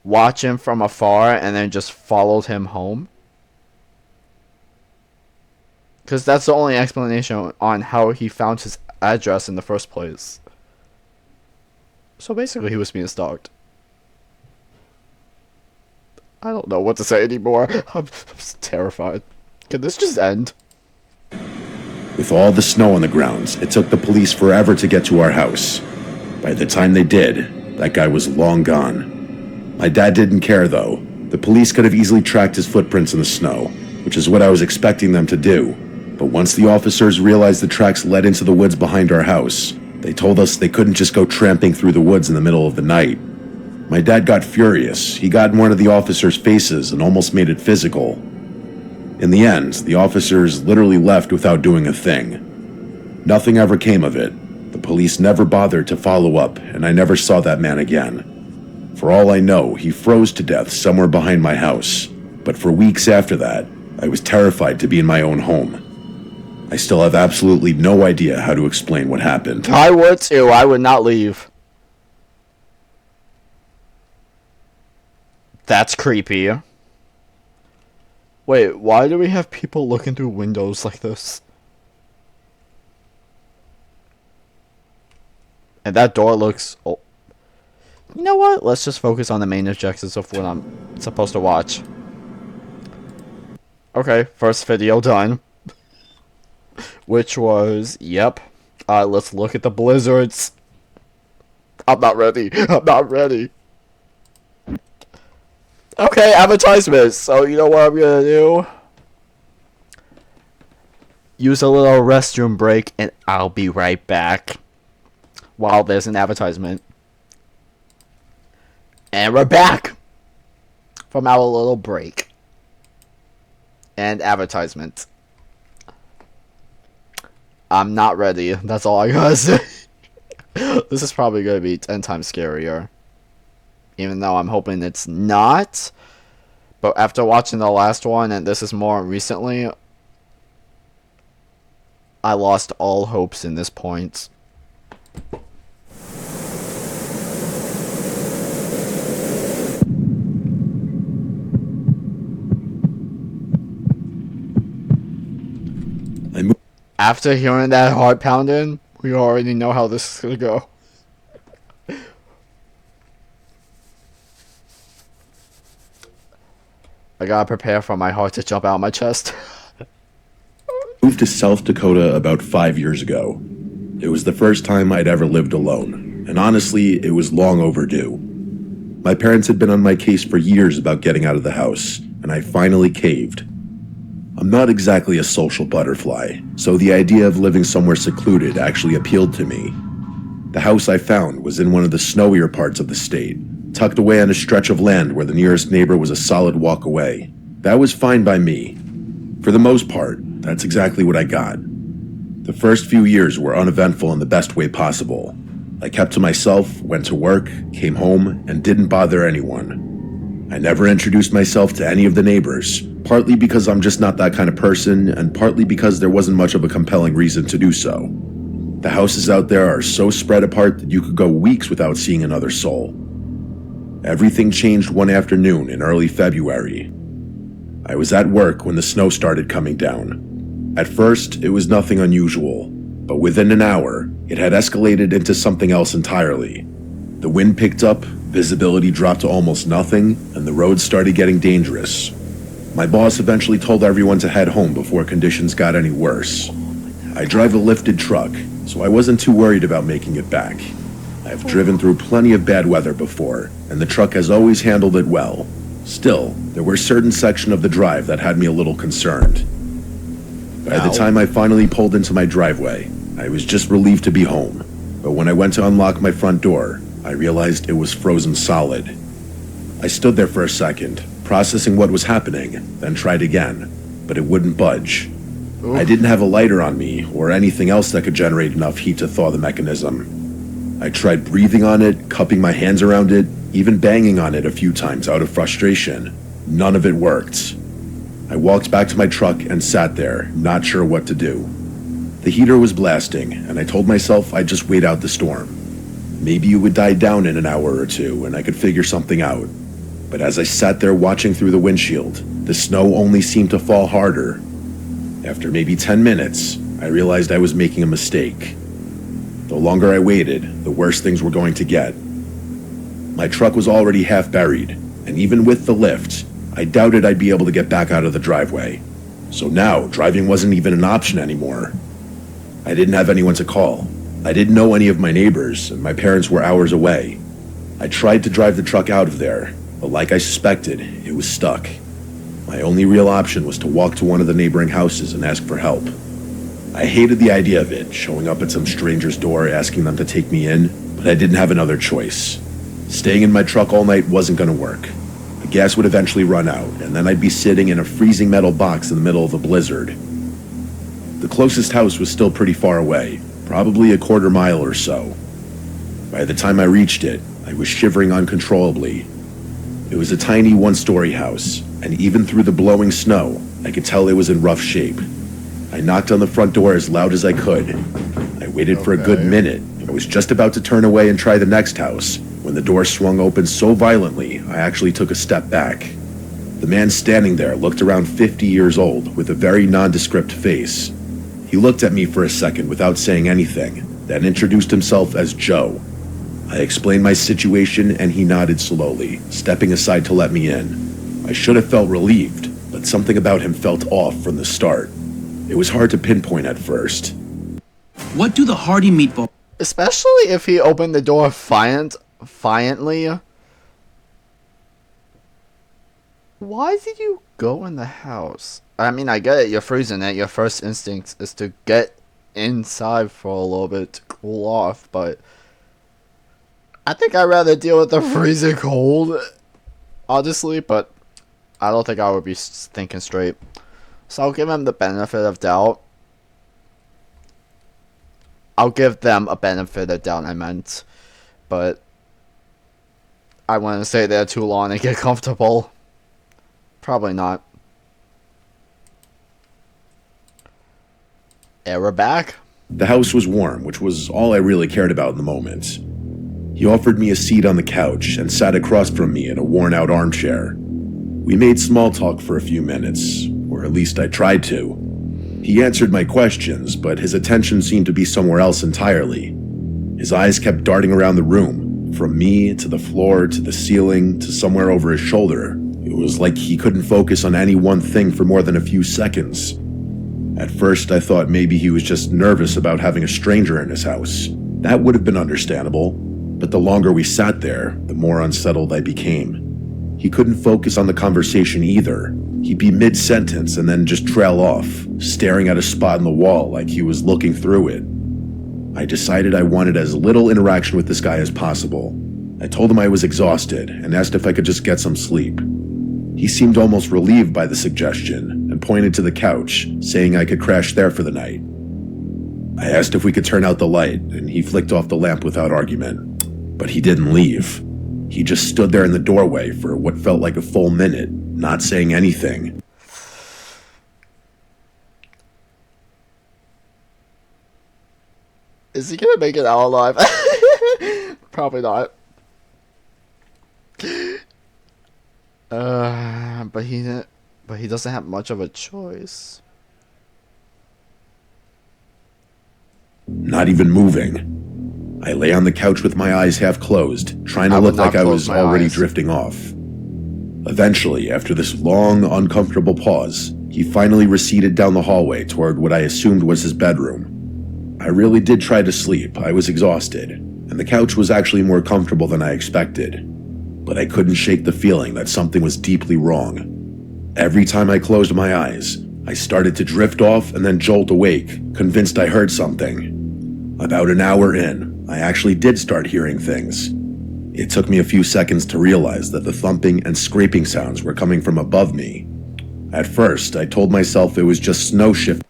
watching from afar and then just followed him home? Because that's the only explanation on how he found his address in the first place. So basically, he was being stalked. I don't know what to say anymore. I'm terrified. Can this just end? With all the snow on the grounds, it took the police forever to get to our house. By the time they did, that guy was long gone. My dad didn't care, though. The police could have easily tracked his footprints in the snow, which is what I was expecting them to do. But once the officers realized the tracks led into the woods behind our house, they told us they couldn't just go tramping through the woods in the middle of the night. My dad got furious. He got in one of the officers' faces and almost made it physical. In the end, the officers literally left without doing a thing. Nothing ever came of it. The police never bothered to follow up, and I never saw that man again. For all I know, he froze to death somewhere behind my house. But for weeks after that, I was terrified to be in my own home. I still have absolutely no idea how to explain what happened. I would too. I would not leave. That's creepy. Wait, why do we have people looking through windows like this? And that door looks... Oh. You know what? Let's just focus on the main objectives of what I'm supposed to watch. Okay, first video done. Which was... Yep. Let's look at the blizzards. I'm not ready. I'm not ready. Okay, advertisements. So you know what I'm gonna do? Use a little restroom break and I'll be right back. While there's an advertisement. And we're back from our little break. And advertisement. I'm not ready. That's all I gotta say. This is probably gonna be 10 times scarier. Even though I'm hoping it's not. But after watching the last one, and this is more recently, I lost all hopes in this point. After hearing that heart pounding, we already know how this is gonna go. I gotta prepare for my heart to jump out of my chest. Moved to South Dakota about 5 years ago. It was the first time I'd ever lived alone, and honestly, it was long overdue. My parents had been on my case for years about getting out of the house, and I finally caved. I'm not exactly a social butterfly, so the idea of living somewhere secluded actually appealed to me. The house I found was in one of the snowier parts of the state, tucked away on a stretch of land where the nearest neighbor was a solid walk away. That was fine by me. For the most part, that's exactly what I got. The first few years were uneventful in the best way possible. I kept to myself, went to work, came home, and didn't bother anyone. I never introduced myself to any of the neighbors, partly because I'm just not that kind of person, and partly because there wasn't much of a compelling reason to do so. The houses out there are so spread apart that you could go weeks without seeing another soul. Everything changed one afternoon in early February. I was at work when the snow started coming down. At first, it was nothing unusual, but within an hour, it had escalated into something else entirely. The wind picked up, visibility dropped to almost nothing, and the roads started getting dangerous. My boss eventually told everyone to head home before conditions got any worse. I drive a lifted truck, so I wasn't too worried about making it back. I've driven through plenty of bad weather before, and the truck has always handled it well. Still, there were certain sections of the drive that had me a little concerned. By the time I finally pulled into my driveway, I was just relieved to be home. But when I went to unlock my front door, I realized it was frozen solid. I stood there for a second, processing what was happening, then tried again, but it wouldn't budge. I didn't have a lighter on me, or anything else that could generate enough heat to thaw the mechanism. I tried breathing on it, cupping my hands around it, even banging on it a few times out of frustration. None of it worked. I walked back to my truck and sat there, not sure what to do. The heater was blasting, and I told myself I'd just wait out the storm. Maybe it would die down in an hour or two, and I could figure something out. But as I sat there watching through the windshield, the snow only seemed to fall harder. After maybe 10 minutes, I realized I was making a mistake. The longer I waited, the worse things were going to get. My truck was already half buried, and even with the lift, I doubted I'd be able to get back out of the driveway. So now, driving wasn't even an option anymore. I didn't have anyone to call. I didn't know any of my neighbors, and my parents were hours away. I tried to drive the truck out of there, but like I suspected, it was stuck. My only real option was to walk to one of the neighboring houses and ask for help. I hated the idea of it, showing up at some stranger's door asking them to take me in, but I didn't have another choice. Staying in my truck all night wasn't going to work. The gas would eventually run out, and then I'd be sitting in a freezing metal box in the middle of a blizzard. The closest house was still pretty far away, probably a quarter mile or so. By the time I reached it, I was shivering uncontrollably. It was a tiny one-story house, and even through the blowing snow, I could tell it was in rough shape. I knocked on the front door as loud as I could. I waited for a good minute. I was just about to turn away and try the next house, when the door swung open so violently, I actually took a step back. The man standing there looked around 50 years old, with a very nondescript face. He looked at me for a second without saying anything, then introduced himself as Joe. I explained my situation and he nodded slowly, stepping aside to let me in. I should have felt relieved, but something about him felt off from the start. It was hard to pinpoint at first. What do the hearty meatball... Especially if he opened the door defiantly. Why did you go in the house? I mean, I get it, you're freezing it. Your first instinct is to get inside for a little bit to cool off, but I think I'd rather deal with the freezing cold, honestly, but I don't think I would be thinking straight. So I'll give him the benefit of doubt. I'll give them a benefit of doubt, I meant. But I wouldn't stay there too long and get comfortable. Probably not. And we're back. The house was warm, which was all I really cared about in the moment. He offered me a seat on the couch and sat across from me in a worn-out armchair. We made small talk for a few minutes, or at least I tried to. He answered my questions, but his attention seemed to be somewhere else entirely. His eyes kept darting around the room, from me to the floor to the ceiling to somewhere over his shoulder. It was like he couldn't focus on any one thing for more than a few seconds. At first, I thought maybe he was just nervous about having a stranger in his house. That would have been understandable, but the longer we sat there, the more unsettled I became. He couldn't focus on the conversation either. He'd be mid-sentence and then just trail off, staring at a spot in the wall like he was looking through it. I decided I wanted as little interaction with this guy as possible. I told him I was exhausted and asked if I could just get some sleep. He seemed almost relieved by the suggestion and pointed to the couch, saying I could crash there for the night. I asked if we could turn out the light, and he flicked off the lamp without argument. But he didn't leave. He just stood there in the doorway for what felt like a full minute, not saying anything. Is he gonna make it out alive? Probably not. But he doesn't have much of a choice. Not even moving. I lay on the couch with my eyes half closed, trying to I would look like not I close was my already eyes. drifting off. Eventually, after this long, uncomfortable pause, he finally receded down the hallway toward what I assumed was his bedroom. I really did try to sleep. I was exhausted, and the couch was actually more comfortable than I expected. But I couldn't shake the feeling that something was deeply wrong. Every time I closed my eyes, I started to drift off and then jolt awake, convinced I heard something. About an hour in, I actually did start hearing things. It took me a few seconds to realize that the thumping and scraping sounds were coming from above me. At first, I told myself it was just snow shifting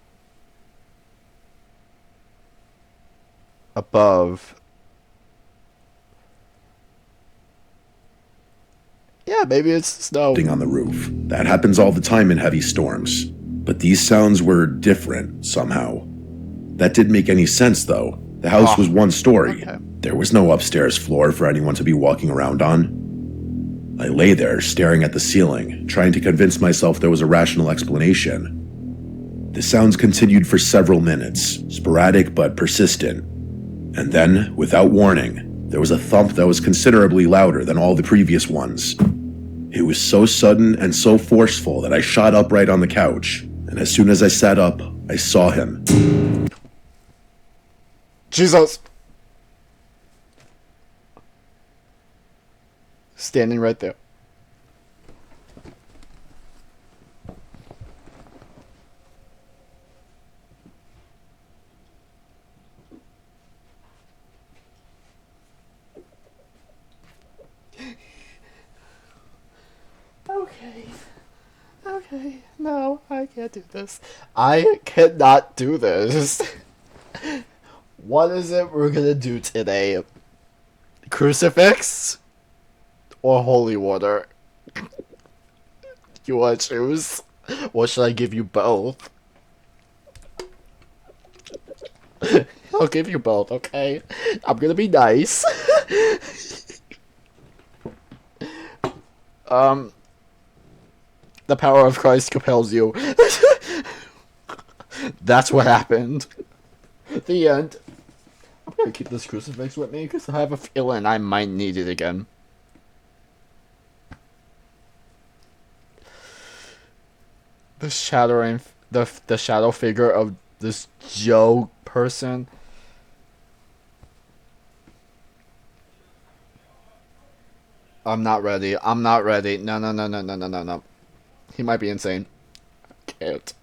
Above. Yeah, maybe it's snow. on the roof. That happens all the time in heavy storms. But these sounds were different, somehow. That didn't make any sense, though. The house was one story. Okay. There was no upstairs floor for anyone to be walking around on. I lay there, staring at the ceiling, trying to convince myself there was a rational explanation. The sounds continued for several minutes, sporadic but persistent. And then, without warning, there was a thump that was considerably louder than all the previous ones. It was so sudden and so forceful that I shot upright on the couch, and as soon as I sat up, I saw him. Jesus! Standing right there. Okay, no, I can't do this. I cannot do this. What is it we're gonna do today? Crucifix? Or holy water? You wanna choose? Or should I give you both? I'll give you both, okay? I'm gonna be nice. The power of Christ compels you. That's what happened. The end. I'm gonna keep this crucifix with me because I have a feeling I might need it again. The shattering, the shadow figure of this Joe person. I'm not ready. I'm not ready. No. He might be insane. I can't.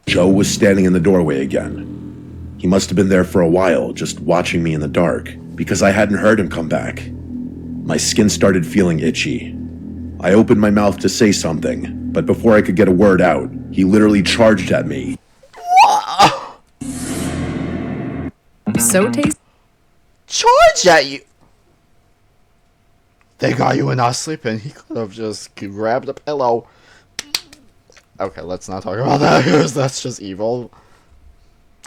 Joe was standing in the doorway again. He must have been there for a while, just watching me in the dark, because I hadn't heard him come back. My skin started feeling itchy. I opened my mouth to say something, but before I could get a word out, he literally charged at me. So tasty. Charge at you! Thank God you were not sleeping. He could have just grabbed a pillow. Okay, let's not talk about that because that's just evil.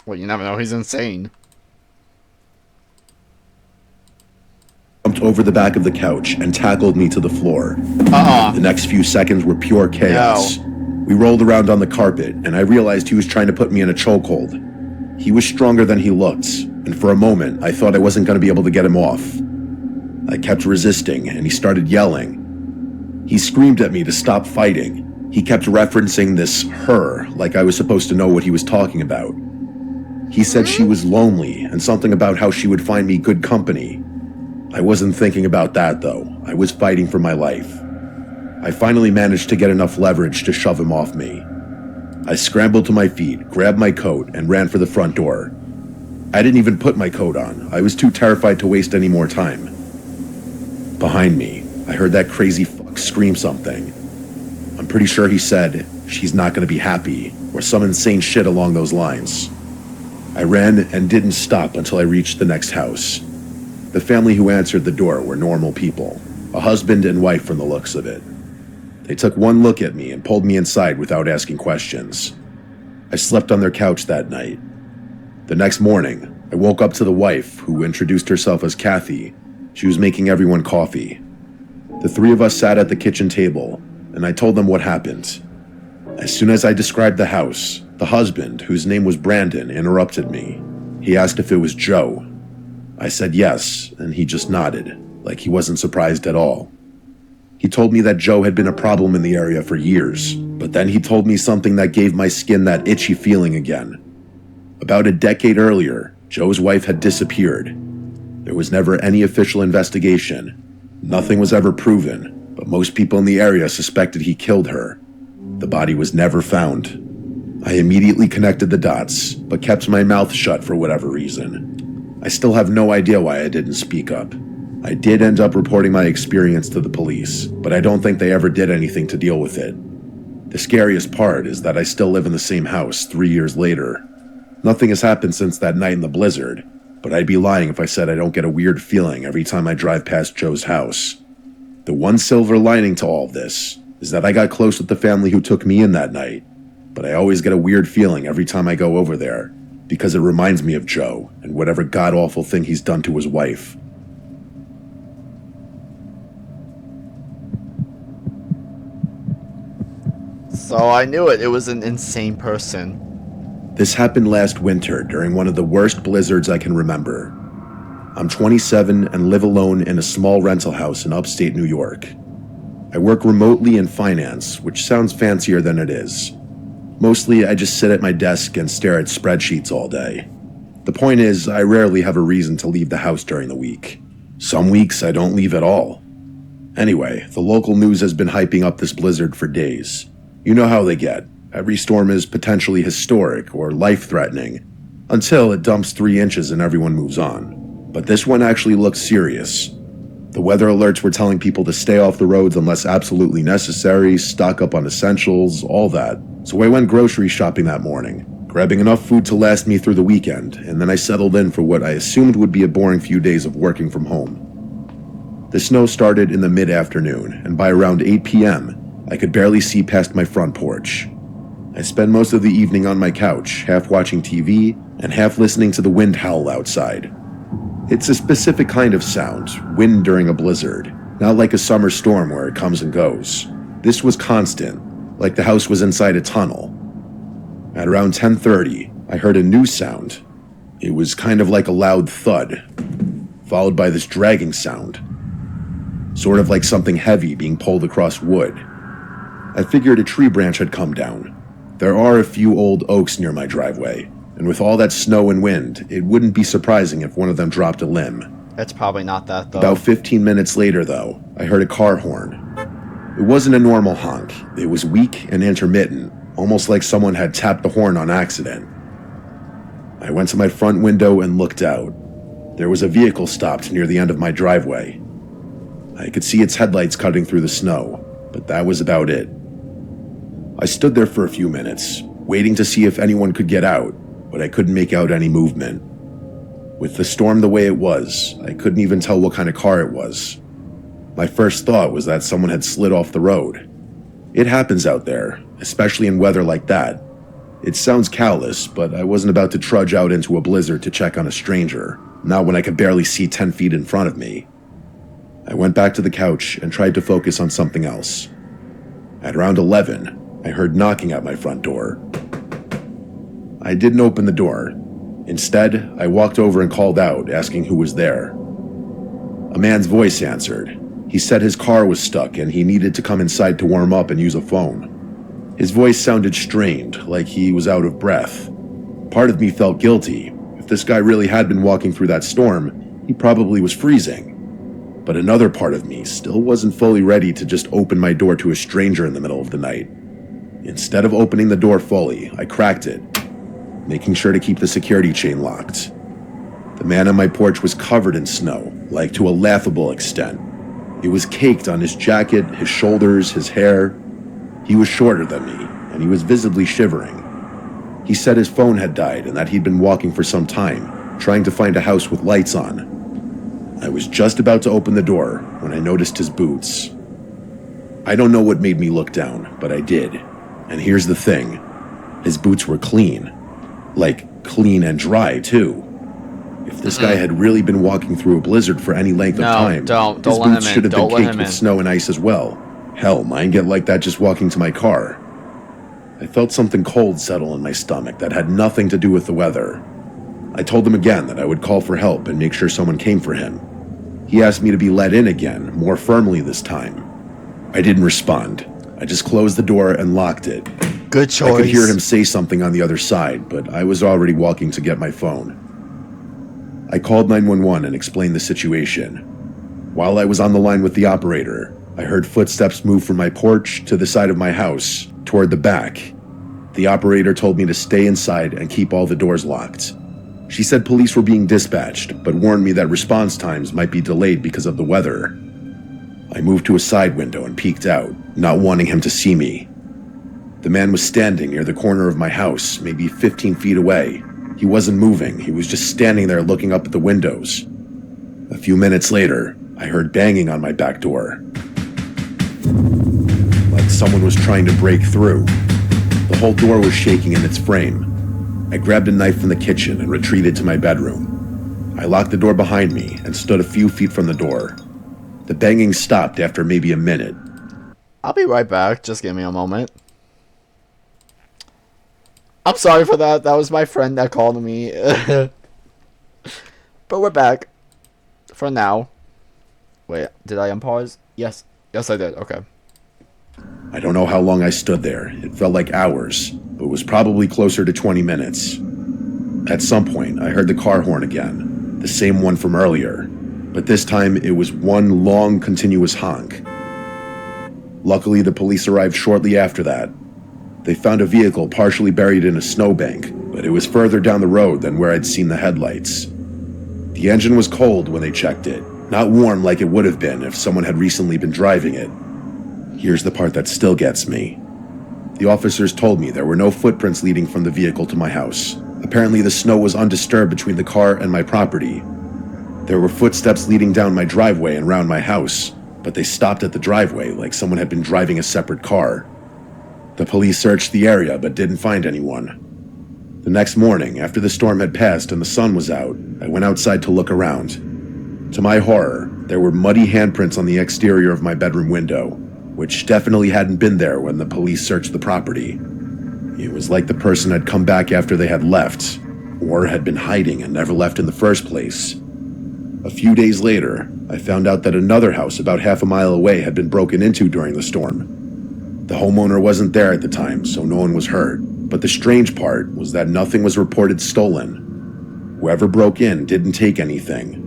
Well, you never know. He's insane. Jumped over the back of the couch and tackled me to the floor. The next few seconds were pure chaos. No. We rolled around on the carpet, and I realized he was trying to put me in a chokehold. He was stronger than he looked, and for a moment, I thought I wasn't going to be able to get him off. I kept resisting, and he started yelling. He screamed at me to stop fighting. He kept referencing this her, like I was supposed to know what he was talking about. He said she was lonely, and something about how she would find me good company. I wasn't thinking about that, though. I was fighting for my life. I finally managed to get enough leverage to shove him off me. I scrambled to my feet, grabbed my coat, and ran for the front door. I didn't even put my coat on. I was too terrified to waste any more time. Behind me, I heard that crazy fuck scream something. I'm pretty sure he said, "She's not gonna be happy," or some insane shit along those lines. I ran and didn't stop until I reached the next house. The family who answered the door were normal people, a husband and wife from the looks of it. They took one look at me and pulled me inside without asking questions. I slept on their couch that night. The next morning, I woke up to the wife, who introduced herself as Kathy. She was making everyone coffee. The three of us sat at the kitchen table, and I told them what happened. As soon as I described the house, the husband, whose name was Brandon, interrupted me. He asked if it was Joe. I said yes, and he just nodded, like he wasn't surprised at all. He told me that Joe had been a problem in the area for years, but then he told me something that gave my skin that itchy feeling again. About a decade earlier, Joe's wife had disappeared. There was never any official investigation. Nothing was ever proven, but most people in the area suspected he killed her. The body was never found. I immediately connected the dots, but kept my mouth shut for whatever reason. I still have no idea why I didn't speak up. I did end up reporting my experience to the police, but I don't think they ever did anything to deal with it. The scariest part is that I still live in the same house 3 years later. Nothing has happened since that night in the blizzard, but I'd be lying if I said I don't get a weird feeling every time I drive past Joe's house. The one silver lining to all of this is that I got close with the family who took me in that night, but I always get a weird feeling every time I go over there, because it reminds me of Joe and whatever god-awful thing he's done to his wife. So I knew it. It was an insane person. This happened last winter during one of the worst blizzards I can remember. I'm 27 and live alone in a small rental house in upstate New York. I work remotely in finance, which sounds fancier than it is. Mostly, I just sit at my desk and stare at spreadsheets all day. The point is, I rarely have a reason to leave the house during the week. Some weeks, I don't leave at all. Anyway, the local news has been hyping up this blizzard for days. You know how they get. Every storm is potentially historic or life-threatening, until it dumps 3 inches and everyone moves on. But this one actually looks serious. The weather alerts were telling people to stay off the roads unless absolutely necessary, stock up on essentials, all that. So I went grocery shopping that morning, grabbing enough food to last me through the weekend, and then I settled in for what I assumed would be a boring few days of working from home. The snow started in the mid-afternoon, and by around 8 p.m., I could barely see past my front porch. I spent most of the evening on my couch, half watching TV and half listening to the wind howl outside. It's a specific kind of sound, wind during a blizzard, not like a summer storm where it comes and goes. This was constant, like the house was inside a tunnel. At around 10:30, I heard a new sound. It was kind of like a loud thud, followed by this dragging sound, sort of like something heavy being pulled across wood. I figured a tree branch had come down. There are a few old oaks near my driveway, and with all that snow and wind, it wouldn't be surprising if one of them dropped a limb. It's probably not that, though. About 15 minutes later, though, I heard a car horn. It wasn't a normal honk. It was weak and intermittent, almost like someone had tapped the horn on accident. I went to my front window and looked out. There was a vehicle stopped near the end of my driveway. I could see its headlights cutting through the snow, but that was about it. I stood there for a few minutes, waiting to see if anyone could get out, but I couldn't make out any movement. With the storm the way it was, I couldn't even tell what kind of car it was. My first thought was that someone had slid off the road. It happens out there, especially in weather like that. It sounds callous, but I wasn't about to trudge out into a blizzard to check on a stranger, not when I could barely see 10 feet in front of me. I went back to the couch and tried to focus on something else. At around 11, I heard knocking at my front door. I didn't open the door. Instead, I walked over and called out, asking who was there. A man's voice answered. He said his car was stuck and he needed to come inside to warm up and use a phone. His voice sounded strained, like he was out of breath. Part of me felt guilty. If this guy really had been walking through that storm, he probably was freezing. But another part of me still wasn't fully ready to just open my door to a stranger in the middle of the night. Instead of opening the door fully, I cracked it, making sure to keep the security chain locked. The man on my porch was covered in snow, like to a laughable extent. It was caked on his jacket, his shoulders, his hair. He was shorter than me, and he was visibly shivering. He said his phone had died and that he'd been walking for some time, trying to find a house with lights on. I was just about to open the door when I noticed his boots. I don't know what made me look down, but I did. And here's the thing. His boots were clean. Like, clean and dry, too. If this guy had really been walking through a blizzard for any length of time, his boots should have been caked with snow and ice as well. Hell, mine get like that just walking to my car. I felt something cold settle in my stomach that had nothing to do with the weather. I told him again that I would call for help and make sure someone came for him. He asked me to be let in again, more firmly this time. I didn't respond. I just closed the door and locked it. Good choice. I could hear him say something on the other side, but I was already walking to get my phone. I called 911 and explained the situation. While I was on the line with the operator, I heard footsteps move from my porch to the side of my house, toward the back. The operator told me to stay inside and keep all the doors locked. She said police were being dispatched, but warned me that response times might be delayed because of the weather. I moved to a side window and peeked out, not wanting him to see me. The man was standing near the corner of my house, maybe 15 feet away. He wasn't moving, he was just standing there looking up at the windows. A few minutes later, I heard banging on my back door. Like someone was trying to break through. The whole door was shaking in its frame. I grabbed a knife from the kitchen and retreated to my bedroom. I locked the door behind me and stood a few feet from the door. The banging stopped after maybe a minute. I'll be right back. Just give me a moment. I'm sorry for that. That was my friend that called me. But we're back. For now. Wait, did I unpause? Yes. Yes, I did. Okay. I don't know how long I stood there. It felt like hours, but it was probably closer to 20 minutes. At some point, I heard the car horn again, the same one from earlier, but this time it was one long, continuous honk. Luckily, the police arrived shortly after that. They found a vehicle partially buried in a snowbank, but it was further down the road than where I'd seen the headlights. The engine was cold when they checked it, not warm like it would have been if someone had recently been driving it. Here's the part that still gets me. The officers told me there were no footprints leading from the vehicle to my house. Apparently the snow was undisturbed between the car and my property. There were footsteps leading down my driveway and round my house, but they stopped at the driveway like someone had been driving a separate car. The police searched the area but didn't find anyone. The next morning, after the storm had passed and the sun was out, I went outside to look around. To my horror, there were muddy handprints on the exterior of my bedroom window, which definitely hadn't been there when the police searched the property. It was like the person had come back after they had left, or had been hiding and never left in the first place. A few days later, I found out that another house about half a mile away had been broken into during the storm. The homeowner wasn't there at the time, so no one was hurt, but the strange part was that nothing was reported stolen. Whoever broke in didn't take anything.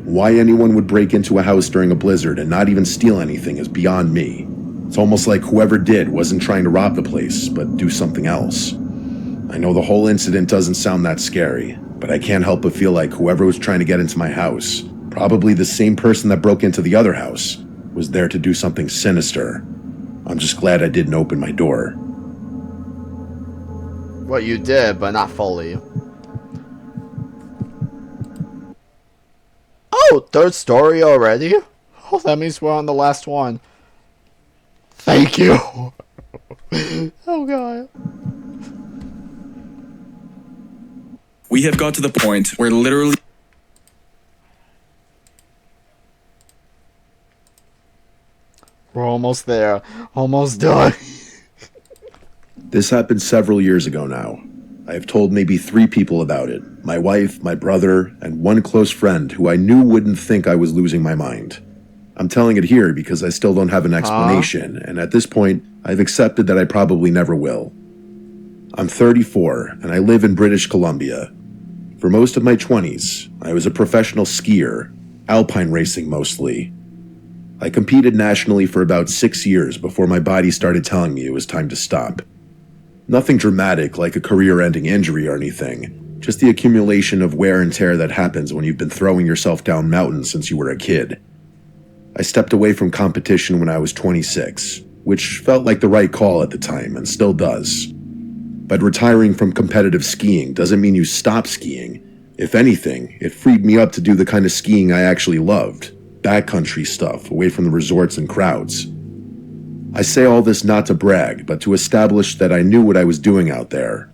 Why anyone would break into a house during a blizzard and not even steal anything is beyond me. It's almost like whoever did wasn't trying to rob the place, but do something else. I know the whole incident doesn't sound that scary, but I can't help but feel like whoever was trying to get into my house, probably the same person that broke into the other house, was there to do something sinister. I'm just glad I didn't open my door. Well, you did, but not fully. Oh, third story already? Oh, that means we're on the last one. Thank you. Oh, God. We have got to the point where literally... We're almost there. Almost done. This happened several years ago now. I have told maybe 3 people about it. My wife, my brother, and one close friend who I knew wouldn't think I was losing my mind. I'm telling it here because I still don't have an explanation, and at this point, I've accepted that I probably never will. I'm 34, and I live in British Columbia. For most of my 20s, I was a professional skier, alpine racing mostly. I competed nationally for about 6 years before my body started telling me it was time to stop. Nothing dramatic like a career-ending injury or anything, just the accumulation of wear and tear that happens when you've been throwing yourself down mountains since you were a kid. I stepped away from competition when I was 26, which felt like the right call at the time and still does. But retiring from competitive skiing doesn't mean you stop skiing. If anything, it freed me up to do the kind of skiing I actually loved, backcountry stuff away from the resorts and crowds. I say all this not to brag, but to establish that I knew what I was doing out there.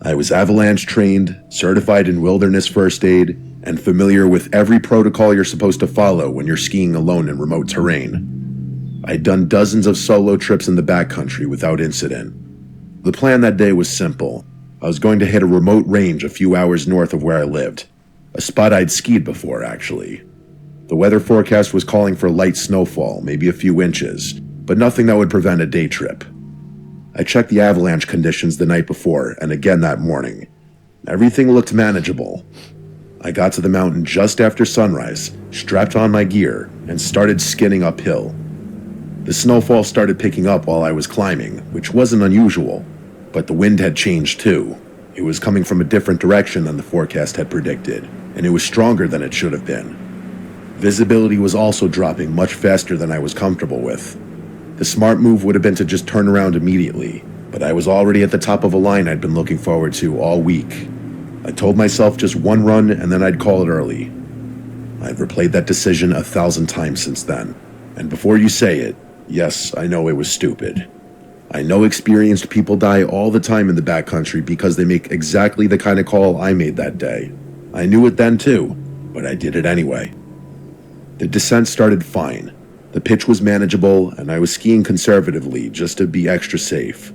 I was avalanche trained, certified in wilderness first aid, and familiar with every protocol you're supposed to follow when you're skiing alone in remote terrain. I'd done dozens of solo trips in the backcountry without incident. The plan that day was simple. I was going to hit a remote range a few hours north of where I lived, a spot I'd skied before, actually. The weather forecast was calling for light snowfall, maybe a few inches, but nothing that would prevent a day trip. I checked the avalanche conditions the night before and again that morning. Everything looked manageable. I got to the mountain just after sunrise, strapped on my gear, and started skinning uphill. The snowfall started picking up while I was climbing, which wasn't unusual, but the wind had changed too. It was coming from a different direction than the forecast had predicted, and it was stronger than it should have been. Visibility was also dropping much faster than I was comfortable with. The smart move would have been to just turn around immediately, but I was already at the top of a line I'd been looking forward to all week. I told myself just one run and then I'd call it early. I've replayed that decision 1,000 times since then, and before you say it, yes, I know it was stupid. I know experienced people die all the time in the backcountry because they make exactly the kind of call I made that day. I knew it then too, but I did it anyway. The descent started fine. The pitch was manageable, and I was skiing conservatively just to be extra safe.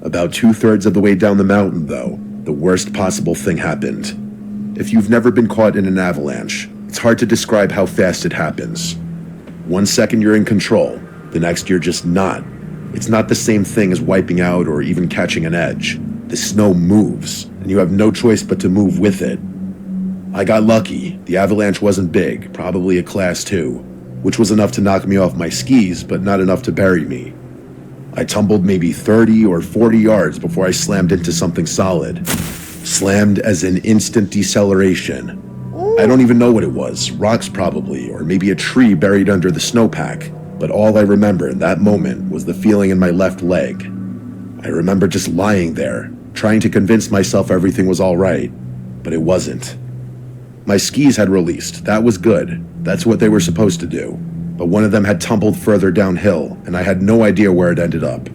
About 2/3 of the way down the mountain, though, the worst possible thing happened. If you've never been caught in an avalanche, it's hard to describe how fast it happens. 1 second you're in control, the next you're just not. It's not the same thing as wiping out or even catching an edge. The snow moves, and you have no choice but to move with it. I got lucky. The avalanche wasn't big, probably a class 2, which was enough to knock me off my skis, but not enough to bury me. I tumbled maybe 30 or 40 yards before I slammed into something solid. Slammed as in instant deceleration. I don't even know what it was, rocks probably, or maybe a tree buried under the snowpack, but all I remember in that moment was the feeling in my left leg. I remember just lying there, trying to convince myself everything was all right, but it wasn't. My skis had released, that was good, that's what they were supposed to do, but one of them had tumbled further downhill, and I had no idea where it ended up.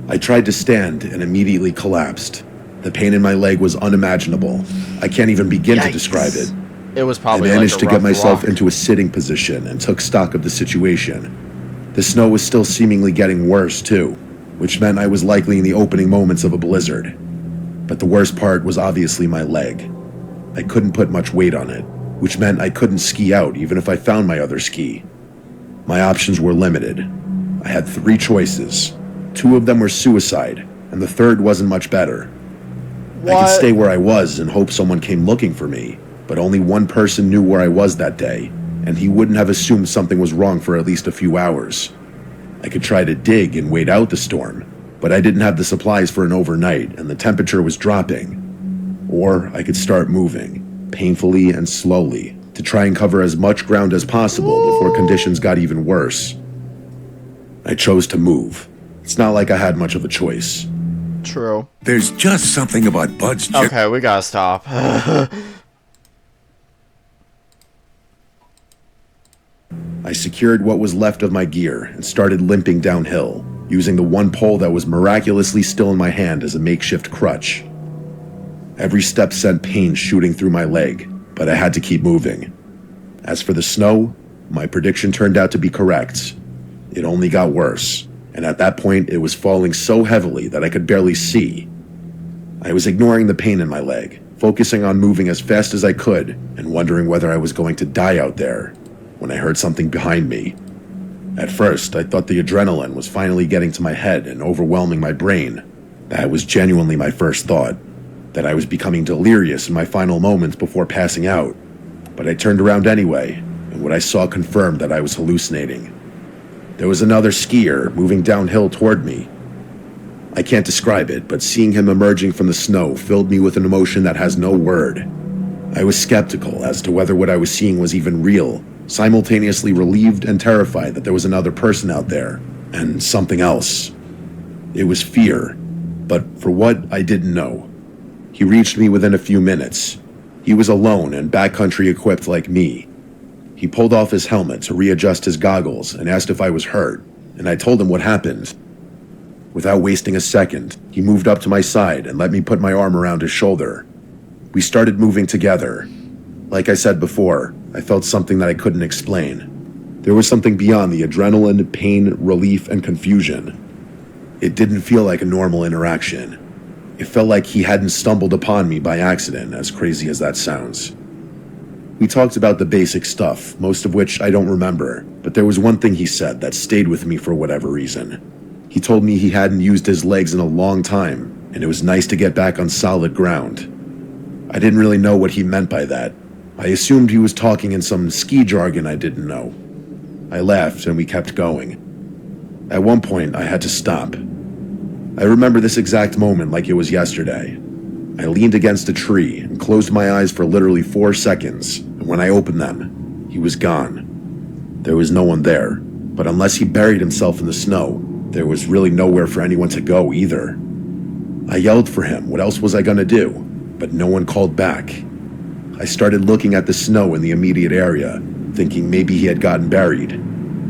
I tried to stand and immediately collapsed. The pain in my leg was unimaginable. I can't even begin to describe it. It was I probably managed like to a get rough myself rock. into a sitting position and took stock of the situation. The snow was still seemingly getting worse, too, which meant I was likely in the opening moments of a blizzard. But the worst part was obviously my leg. I couldn't put much weight on it, which meant I couldn't ski out even if I found my other ski. My options were limited. I had 3 choices. 2 of them were suicide, and the third wasn't much better. I could stay where I was and hope someone came looking for me, but only one person knew where I was that day, and he wouldn't have assumed something was wrong for at least a few hours. I could try to dig and wait out the storm, but I didn't have the supplies for an overnight, and the temperature was dropping. Or I could start moving, painfully and slowly, to try and cover as much ground as possible before conditions got even worse. I chose to move. It's not like I had much of a choice. True. There's just something about Bud's chicken. Okay, we gotta stop. I secured what was left of my gear and started limping downhill, using the one pole that was miraculously still in my hand as a makeshift crutch. Every step sent pain shooting through my leg, but I had to keep moving. As for the snow, my prediction turned out to be correct. It only got worse, and at that point it was falling so heavily that I could barely see. I was ignoring the pain in my leg, focusing on moving as fast as I could and wondering whether I was going to die out there, when I heard something behind me. At first, I thought the adrenaline was finally getting to my head and overwhelming my brain. That was genuinely my first thought, that I was becoming delirious in my final moments before passing out. But I turned around anyway, and what I saw confirmed that I was hallucinating. There was another skier moving downhill toward me. I can't describe it, but seeing him emerging from the snow filled me with an emotion that has no word. I was skeptical as to whether what I was seeing was even real, simultaneously relieved and terrified that there was another person out there, and something else. It was fear, but for what, I didn't know. He reached me within a few minutes. He was alone and backcountry equipped like me. He pulled off his helmet to readjust his goggles and asked if I was hurt, and I told him what happened. Without wasting a second, he moved up to my side and let me put my arm around his shoulder. We started moving together. Like I said before, I felt something that I couldn't explain. There was something beyond the adrenaline, pain, relief, and confusion. It didn't feel like a normal interaction. It felt like he hadn't stumbled upon me by accident, as crazy as that sounds. We talked about the basic stuff, most of which I don't remember, but there was one thing he said that stayed with me for whatever reason. He told me he hadn't used his legs in a long time, and it was nice to get back on solid ground. I didn't really know what he meant by that. I assumed he was talking in some ski jargon I didn't know. I laughed and we kept going. At one point, I had to stop. I remember this exact moment like it was yesterday. I leaned against a tree and closed my eyes for literally 4 seconds, and when I opened them, he was gone. There was no one there, but unless he buried himself in the snow, there was really nowhere for anyone to go either. I yelled for him, what else was I gonna do? But no one called back. I started looking at the snow in the immediate area, thinking maybe he had gotten buried.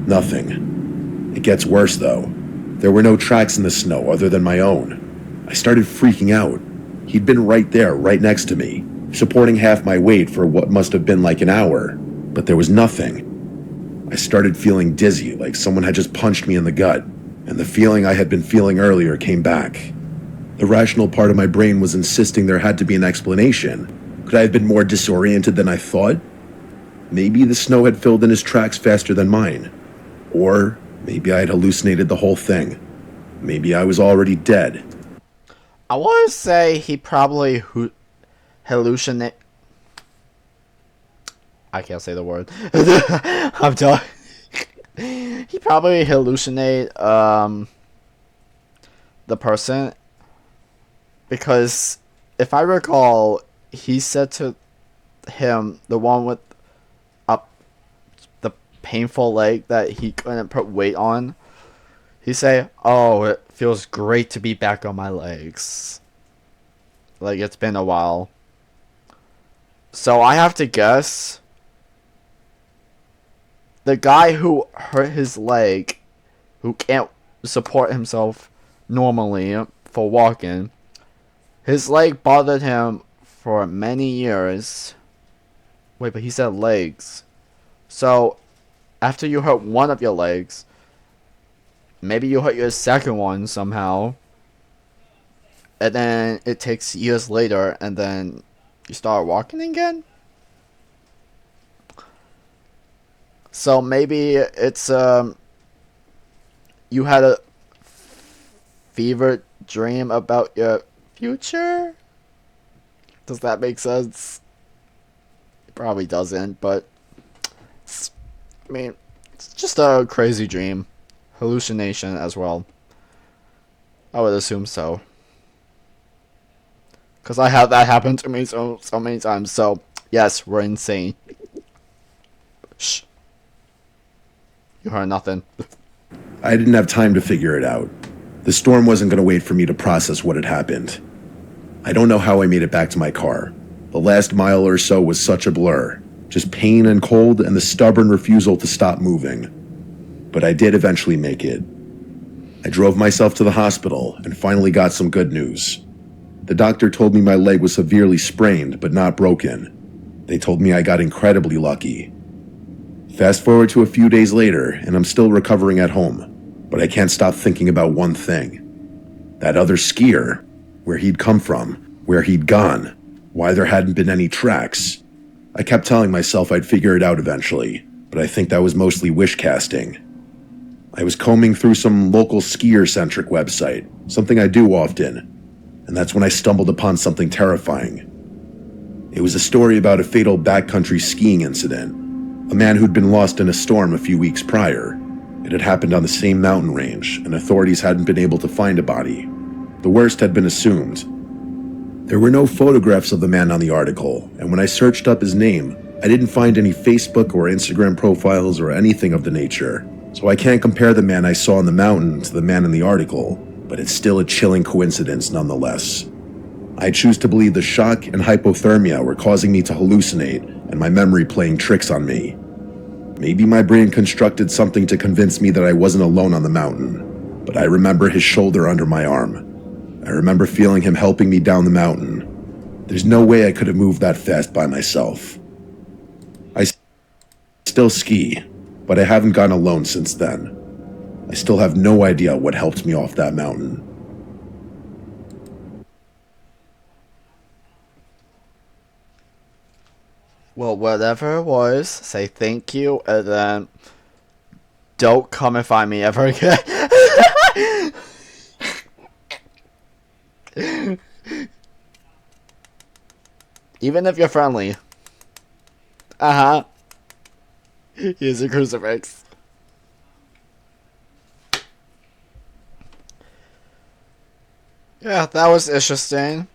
Nothing. It gets worse though. There were no tracks in the snow other than my own. I started freaking out. He'd been right there, right next to me, supporting half my weight for what must have been like an hour, but there was nothing. I started feeling dizzy, like someone had just punched me in the gut, and the feeling I had been feeling earlier came back. The rational part of my brain was insisting there had to be an explanation. Could I have been more disoriented than I thought? Maybe the snow had filled in his tracks faster than mine. Or maybe I had hallucinated the whole thing. Maybe I was already dead. I want to say he probably hallucinate. I can't say the word. I'm done. He probably hallucinate the person, because if I recall, he said to him, the one with the painful leg that he couldn't put weight on, he say, "Oh, it feels great to be back on my legs. Like, it's been a while." So I have to guess the guy who hurt his leg, who can't support himself normally for walking, his leg bothered him for many years. Wait, but he said legs. So, after you hurt one of your legs, maybe you hurt your second one somehow, and then it takes years later, and then you start walking again? So maybe it's you had a fever dream about your future? Does that make sense? It probably doesn't, but it's just a crazy dream. Hallucination as well. I would assume so. Because I have that happen to me so many times. So, yes, we're insane. Shh. You heard nothing. I didn't have time to figure it out. The storm wasn't going to wait for me to process what had happened. I don't know how I made it back to my car. The last mile or so was such a blur. Just pain and cold and the stubborn refusal to stop moving. But I did eventually make it. I drove myself to the hospital and finally got some good news. The doctor told me my leg was severely sprained but not broken. They told me I got incredibly lucky. Fast forward to a few days later, and I'm still recovering at home, but I can't stop thinking about one thing. That other skier, where he'd come from, where he'd gone, why there hadn't been any tracks. I kept telling myself I'd figure it out eventually, but I think that was mostly wish casting. I was combing through some local skier-centric website, something I do often, and that's when I stumbled upon something terrifying. It was a story about a fatal backcountry skiing incident. A man who'd been lost in a storm a few weeks prior. It had happened on the same mountain range, and authorities hadn't been able to find a body. The worst had been assumed. There were no photographs of the man on the article, and when I searched up his name, I didn't find any Facebook or Instagram profiles or anything of the nature. So I can't compare the man I saw on the mountain to the man in the article, but it's still a chilling coincidence nonetheless. I choose to believe the shock and hypothermia were causing me to hallucinate and my memory playing tricks on me. Maybe my brain constructed something to convince me that I wasn't alone on the mountain, but I remember his shoulder under my arm. I remember feeling him helping me down the mountain. There's no way I could have moved that fast by myself. I still ski, but I haven't gone alone since then. I still have no idea what helped me off that mountain. Well, whatever it was, say thank you, and then don't come and find me ever again. Even if you're friendly. Uh-huh. Here's a crucifix. Yeah, that was interesting.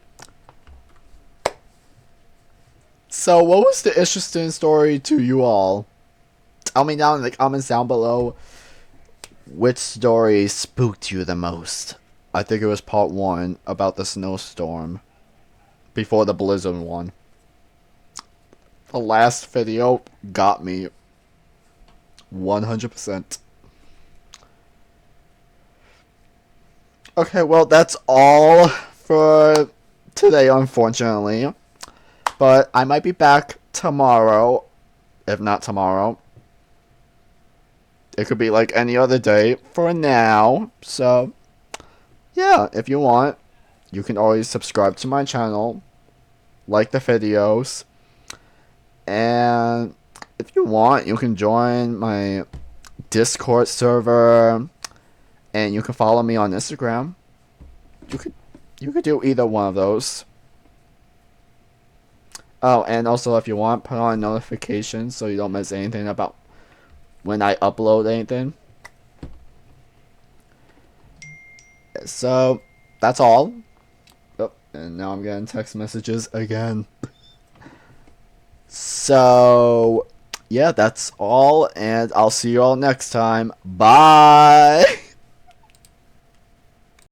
So, what was the interesting story to you all? Tell me down in the comments down below which story spooked you the most. I think it was part 1 about the snowstorm before the blizzard one. The last video got me 100%. Okay, well, that's all for today, unfortunately. But I might be back tomorrow. If not tomorrow, it could be like any other day for now. So, yeah, if you want, you can always subscribe to my channel, like the videos, and if you want, you can join my Discord server, and you can follow me on Instagram. You could do either one of those. Oh, and also if you want, put on notifications so you don't miss anything about when I upload anything. So, that's all. Oh, and now I'm getting text messages again. So, yeah, that's all, and I'll see you all next time. Bye!